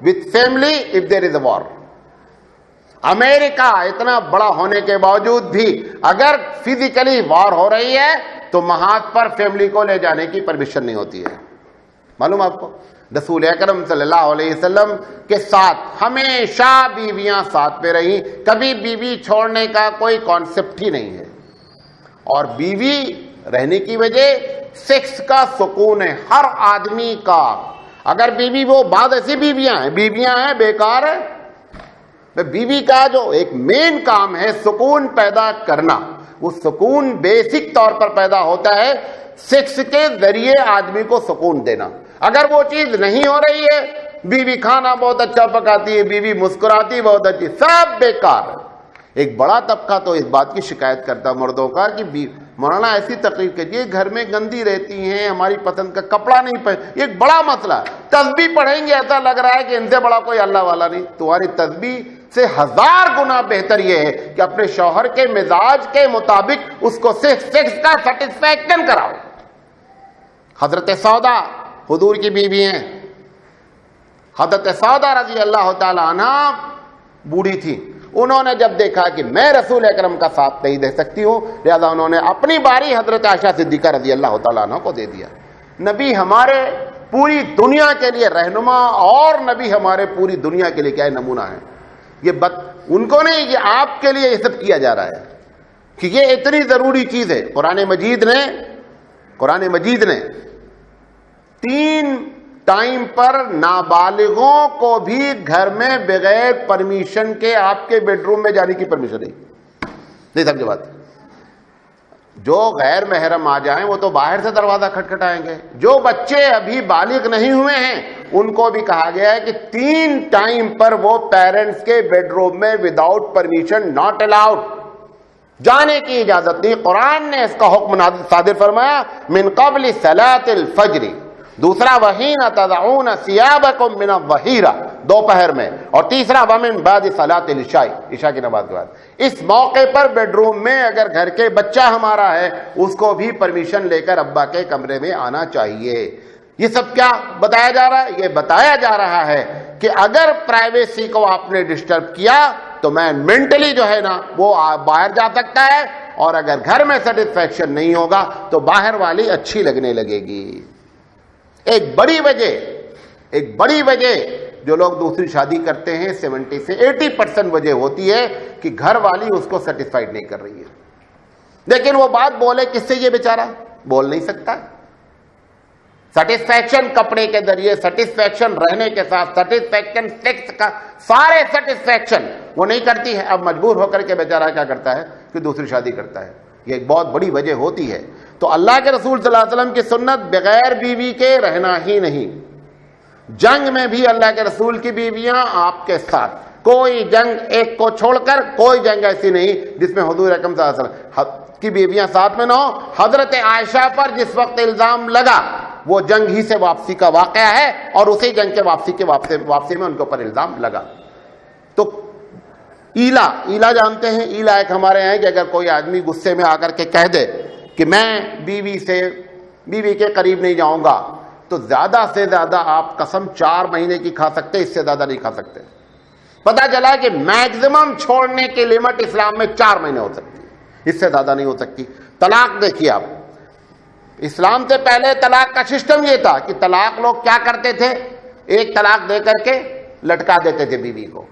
with family if there is a war۔ امریکہ اتنا بڑا ہونے کے باوجود بھی اگر فزیکلی وار ہو رہی ہے تو محاذ پر فیملی کو لے جانے کی پرمیشن نہیں ہوتی ہے۔ معلوم آپ کو رسول اکرم صلی اللہ علیہ وسلم کے ساتھ ہمیشہ بیویاں ساتھ میں رہیں، کبھی بیوی چھوڑنے کا کوئی کانسیپٹ ہی نہیں ہے، اور بیوی رہنے کی وجہ سیکس کا سکون ہے ہر آدمی کا۔ اگر بیوی، وہ بعض ایسی بیویاں ہیں بیکار ہے، بیوی کا جو ایک مین کام ہے سکون پیدا کرنا، وہ سکون بیسک طور پر پیدا ہوتا ہے سیکس کے ذریعے آدمی کو سکون دینا۔ اگر وہ چیز نہیں ہو رہی ہے، بیوی کھانا بہت اچھا پکاتی ہے، بیوی مسکراتی بہت اچھی، سب بیکار ہے۔ ایک بڑا طبقہ تو اس بات کی شکایت کرتا مردوں کا کہ مولانا ایسی تقریر کیجیے، گھر میں گندی رہتی ہیں، ہماری پسند کا کپڑا نہیں پہن، یہ ایک بڑا مسئلہ ہے۔ تسبیح پڑھیں گے ایسا لگ رہا ہے کہ ان سے بڑا کوئی اللہ والا نہیں۔ تمہاری تسبیح سے 1000 گنا بہتر یہ ہے کہ اپنے شوہر کے مزاج کے مطابق اس کو سیکس کا سیٹسفیکشن کراؤ۔ حضرت سودا حضور کی بیوی ہیں، حضرت سودا رضی اللہ تعالی عنہ بوڑھی تھی، انہوں نے جب دیکھا کہ میں رسول اکرم کا ساتھ نہیں دے سکتی ہوں، لہذا انہوں نے اپنی باری حضرت عائشہ صدیقہ رضی اللہ تعالیٰ عنہ کو دے دیا۔ نبی ہمارے پوری دنیا کے لیے رہنما، اور نبی ہمارے پوری دنیا کے لیے کیا نمونہ ہے۔ یہ ان کو نہیں، یہ آپ کے لیے یہ سب کیا جا رہا ہے کہ یہ اتنی ضروری چیز ہے۔ قرآن مجید نے 3 ٹائم پر نابالغوں کو بھی گھر میں بغیر پرمیشن کے آپ کے بیڈ روم میں جانے کی پرمیشن نہیں سمجھے بات۔ جو غیر محرم آ جائیں وہ تو باہر سے دروازہ کھٹکھٹائیں گے، جو بچے ابھی بالغ نہیں ہوئے ہیں ان کو بھی کہا گیا ہے کہ 3 ٹائم پر وہ پیرنٹس کے بیڈ روم میں وداؤٹ پرمیشن ناٹ الاؤڈ، جانے کی اجازت نہیں۔ قرآن نے اس کا حکم صادر فرمایا من قبل صلاۃ الفجر، دوسرا وحین تضعون ثیابکم من الظہیرہ، دوپہر میں، اور تیسرا ومن بعد صلاۃ العشاء، عشاء کی نماز کے بعد۔ اس موقع پر بیڈ روم میں اگر گھر کے بچہ ہمارا ہے اس کو بھی پرمیشن لے کر ابا کے کمرے میں آنا چاہیے۔ یہ سب کیا بتایا جا رہا ہے؟ یہ بتایا جا رہا ہے کہ اگر پرائیویسی کو آپ نے ڈسٹرب کیا تو مین مینٹلی جو ہے نا وہ باہر جا سکتا ہے، اور اگر گھر میں سیٹسفیکشن نہیں ہوگا تو باہر والی اچھی لگنے لگے گی۔ ایک بڑی وجہ جو لوگ دوسری شادی کرتے ہیں 70 سے 80% وجہ ہوتی ہے کہ گھر والی اس کو سیٹسفائیڈ نہیں کر رہی ہے، لیکن وہ بات بولے کس سے؟ یہ بیچارہ بول نہیں سکتا۔ سیٹسفیکشن کپڑے کے ذریعے، سیٹسفیکشن رہنے کے ساتھ، سیٹسفیکشن سیکس کا، سارے سیٹسفیکشن وہ نہیں کرتی ہے، اب مجبور ہو کر کے بیچارہ کیا کرتا ہے کہ دوسری شادی کرتا ہے۔ یہ ایک بہت بڑی وجہ ہوتی ہے۔ تو اللہ کے رسول صلی اللہ علیہ وسلم کی سنت بغیر بیوی کے رہنا ہی نہیں۔ جنگ میں بھی اللہ کے رسول کی بیویاں آپ کے ساتھ، کوئی جنگ ایک کو چھوڑ کر کوئی جنگ ایسی نہیں جس میں حضور اکرم صلی اللہ علیہ وسلم کی بیویاں ساتھ میں نہ ہو۔ حضرت عائشہ پر جس وقت الزام لگا وہ جنگ ہی سے واپسی کا واقعہ ہے، اور اسی جنگ کے واپسی میں ان کے اوپر الزام لگا۔ تو ایلا جانتے ہیں؟ ایلا ایک ہمارے یہاں کہ اگر کوئی آدمی غصے میں آ کر کے کہہ دے کہ میں بیوی کے قریب نہیں جاؤں گا تو زیادہ سے زیادہ آپ قسم 4 مہینے کی کھا سکتے، اس سے زیادہ نہیں کھا سکتے. پتا چلا کہ میکزیمم چھوڑنے کی لمٹ اسلام میں 4 مہینے ہو سکتی ہے، اس سے زیادہ نہیں ہو سکتی. طلاق دیکھیے آپ، اسلام سے پہلے طلاق کا سسٹم یہ تھا کہ طلاق لوگ کیا کرتے تھے، ایک طلاق دے کر کے لٹکا دیتے تھے بیوی کو،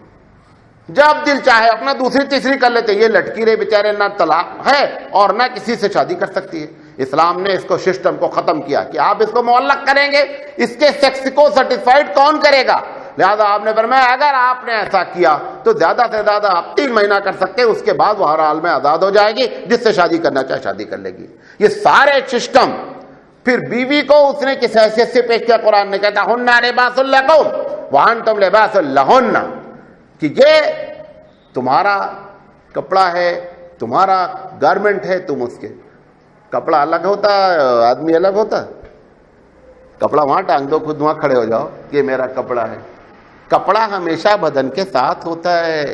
جب دل چاہے اپنا دوسری تیسری کر لیتے. یہ لٹکی رہے بیچارے، نہ طلاق ہے اور نہ کسی سے شادی کر سکتی ہے. اسلام نے اس کو سسٹم کو ختم کیا کہ آپ اس کو معلق کریں گے، اس کے سیکس کو سرٹیفائڈ کون کرے گا. لہذا آپ نے فرمایا اگر آپ نے ایسا کیا تو زیادہ سے زیادہ آپ 3 مہینہ کر سکتے، اس کے بعد وہ ہر حال میں آزاد ہو جائے گی، جس سے شادی کرنا چاہے شادی کر لے گی. یہ سارے سسٹم پھر بیوی کو اس نے کس حیثیت سے پیش کیا؟ قرآن نے کہتا ہن لباس لکم وانتم لباس لہن، کہ یہ تمہارا کپڑا ہے، تمہارا گارمنٹ ہے، تم اس کے. کپڑا الگ ہوتا ہے، آدمی الگ ہوتا ہے. کپڑا وہاں ٹانگ دو، خود وہاں کھڑے ہو جاؤ، یہ میرا کپڑا ہے. کپڑا ہمیشہ بدن کے ساتھ ہوتا ہے.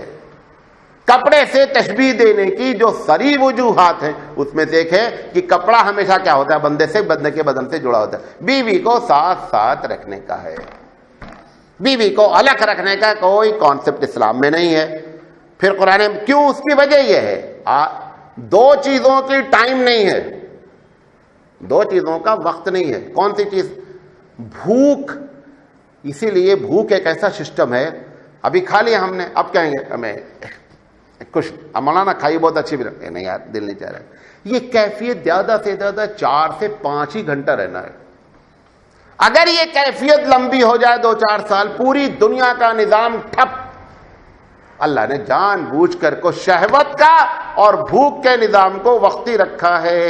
کپڑے سے تشبیہ دینے کی جو سری وجوہات ہیں اس میں سے ایک ہے کہ کپڑا ہمیشہ کیا ہوتا ہے، بندے سے، بندے کے بدن سے جڑا ہوتا ہے. بیوی کو ساتھ ساتھ رکھنے کا ہے، بیوی کو الگ رکھنے کا کوئی کانسیپٹ اسلام میں نہیں ہے. پھر قرآن کیوں؟ اس کی وجہ یہ ہے 2 چیزوں کی ٹائم نہیں ہے، 2 چیزوں کا وقت نہیں ہے. کون سی چیز؟ بھوک. اسی لیے بھوک ایک ایسا سسٹم ہے، ابھی کھا لیا ہم نے، اب کہیں گے ہمیں کچھ مولانا کھائی بہت اچھی بھی رکھتے، نہیں یار دل نہیں چاہ رہا. یہ کیفیت زیادہ سے زیادہ 4 سے 5 ہی گھنٹہ رہنا ہے. اگر یہ کیفیت لمبی ہو جائے 2-4 سال، پوری دنیا کا نظام ٹھپ. اللہ نے جان بوجھ کر کو شہوت کا اور بھوک کے نظام کو وقتی رکھا ہے.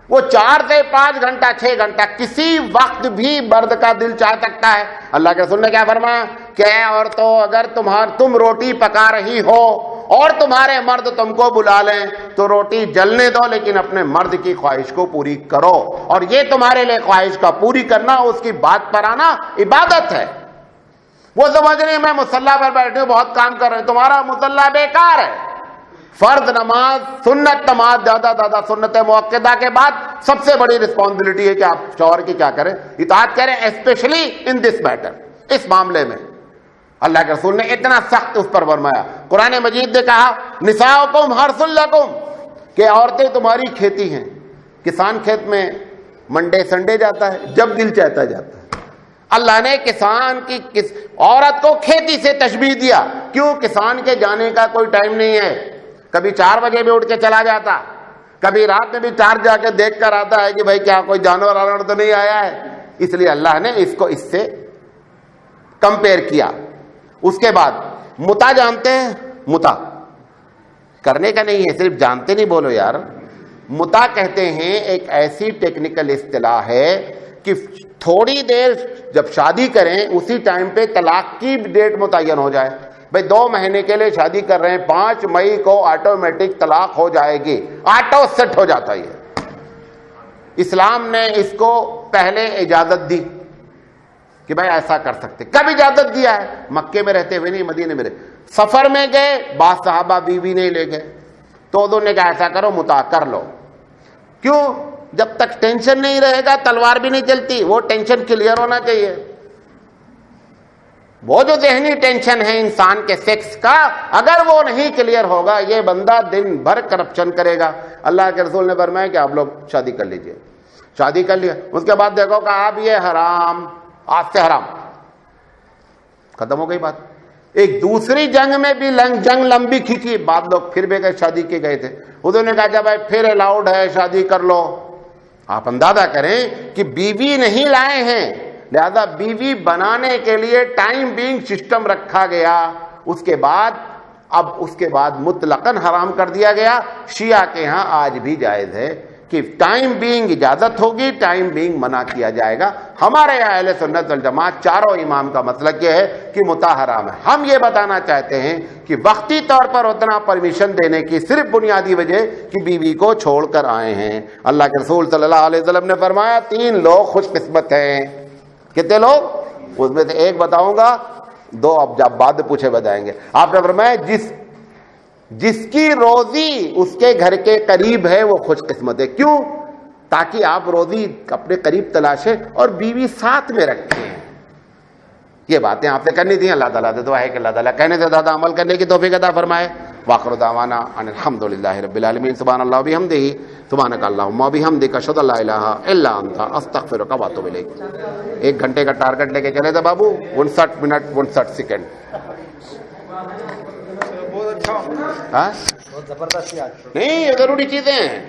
وہ 4 سے 5 گھنٹہ 6 گھنٹہ کسی وقت بھی مرد کا دل چاہ سکتا ہے. اللہ کے رسول نے کیا فرمایا کہ اے عورتوں، اگر تم روٹی پکا رہی ہو اور تمہارے مرد تم کو بلا لیں تو روٹی جلنے دو، لیکن اپنے مرد کی خواہش کو پوری کرو. اور یہ تمہارے لیے خواہش کا پوری کرنا، اس کی بات پر آنا عبادت ہے. وہ سمجھ رہے ہیں میں مصلی پر بیٹھے ہوں بہت کام کر رہے ہیں، تمہارا مصلی بیکار ہے. فرض نماز، سنت نماز، زیادہ سنت مؤکدہ کے بعد سب سے بڑی رسپانسبلٹی ہے کہ آپ شوہر کی کیا کریں، اطاعت کریں، اسپیشلی ان دس میٹر، اس معاملے میں. اللہ کے رسول نے اتنا سخت اس پر فرمایا. قرآن مجید نے کہا نساؤکم حرث لکم، کہ عورتیں تمہاری کھیتی ہیں. کسان کھیت میں منڈے سنڈے جاتا ہے، جب دل چاہتا جاتا ہے. اللہ نے کسان کی عورت کو کھیتی سے تشبیہ دیا. کیوں؟ کسان کے جانے کا کوئی ٹائم نہیں ہے. کبھی 4 بجے بھی اٹھ کے چلا جاتا، کبھی رات میں بھی 4 جا کے دیکھ کر آتا ہے کہ بھائی کیا کوئی جانور آنور تو نہیں آیا ہے. اس لیے اللہ نے اس کو اس سے کمپیئر کیا. اس کے بعد متا جانتے ہیں؟ متا کرنے کا نہیں ہے، صرف جانتے نہیں بولو یار. متا کہتے ہیں ایک ایسی ٹیکنیکل اصطلاح ہے کہ تھوڑی دیر جب شادی کریں اسی ٹائم پہ طلاق کی ڈیٹ متعین ہو جائے. بھائی 2 مہینے کے لیے شادی کر رہے ہیں، 5 مئی کو آٹومیٹک طلاق ہو جائے گی، آٹو سیٹ ہو جاتا ہے. اسلام نے اس کو پہلے اجازت دی کہ بھائی ایسا کر سکتے. کب اجازت دیا ہے؟ مکے میں رہتے ہوئے نہیں، مدینے میں رہے. سفر میں گئے، بعض صحابہ بیوی نہیں لے گئے تو انہوں نے کہا ایسا کرو متا کر لو. کیوں؟ جب تک ٹینشن نہیں رہے گا تلوار بھی نہیں چلتی. وہ ٹینشن کلیئر ہونا چاہیے. وہ جو ذہنی ٹینشن ہے انسان کے سیکس کا، اگر وہ نہیں کلیئر ہوگا یہ بندہ دن بھر کرپشن کرے گا. اللہ کے رسول نے فرمایا کہ آپ لوگ شادی کر لیجئے. شادی کر لیا، اس کے بعد دیکھو کہ آپ یہ حرام، آپ سے حرام، ختم ہو گئی بات. ایک دوسری جنگ میں بھی جنگ لمبی کھینچی، بعد لوگ پھر بھی شادی کے گئے تھے. انہوں نے کہا جب بھائی پھر الاؤڈ ہے شادی کر لو. آپ اندازہ کریں کہ بیوی نہیں لائے ہیں، لہذا بیوی بنانے کے لیے ٹائم بینگ سسٹم رکھا گیا. اس کے بعد مطلقاً حرام کر دیا گیا. شیعہ کے ہاں آج بھی جائز ہے کہ ٹائم بینگ اجازت ہوگی، ٹائم بینگ منع کیا جائے گا. ہمارے یہاں اہل سنت والجماعت چاروں امام کا مسلک یہ ہے کہ متا حرام ہے. ہم یہ بتانا چاہتے ہیں کہ وقتی طور پر اتنا پرمیشن دینے کی صرف بنیادی وجہ کہ بیوی کو چھوڑ کر آئے ہیں. اللہ کے رسول صلی اللہ علیہ وسلم نے فرمایا 3 لوگ خوش قسمت ہیں. کتنے لوگ؟ اس میں سے ایک بتاؤں گا، 2 اب جب بعد پوچھے بتائیں گے. آپ نے فرمایا جس کی روزی اس کے گھر کے قریب ہے وہ خوش قسمت ہے. کیوں؟ تاکہ آپ روزی اپنے قریب تلاشیں اور بیوی ساتھ میں رکھیں. یہ باتیں آپ سے کرنی تھیں. اللہ تعالیٰ سے دعا ہے کہ اللہ تعالیٰ کہنے سے زیادہ عمل کرنے کی توفیق عطا فرمائے. وآخر دعوانا ان الحمد للہ رب العالمین. سبحان اللہ وبحمدہ سبحانک اللہم وبحمدک اشہد ان لا الہ الا انت استغفرک واتوب الیک. 1 گھنٹے کا ٹارگٹ لے کے چلے تھے بابو. 59 منٹ 59 سیکنڈ. بہت اچھا، ہاں بہت زبردست. نہیں، یہ ضروری چیزیں ہیں.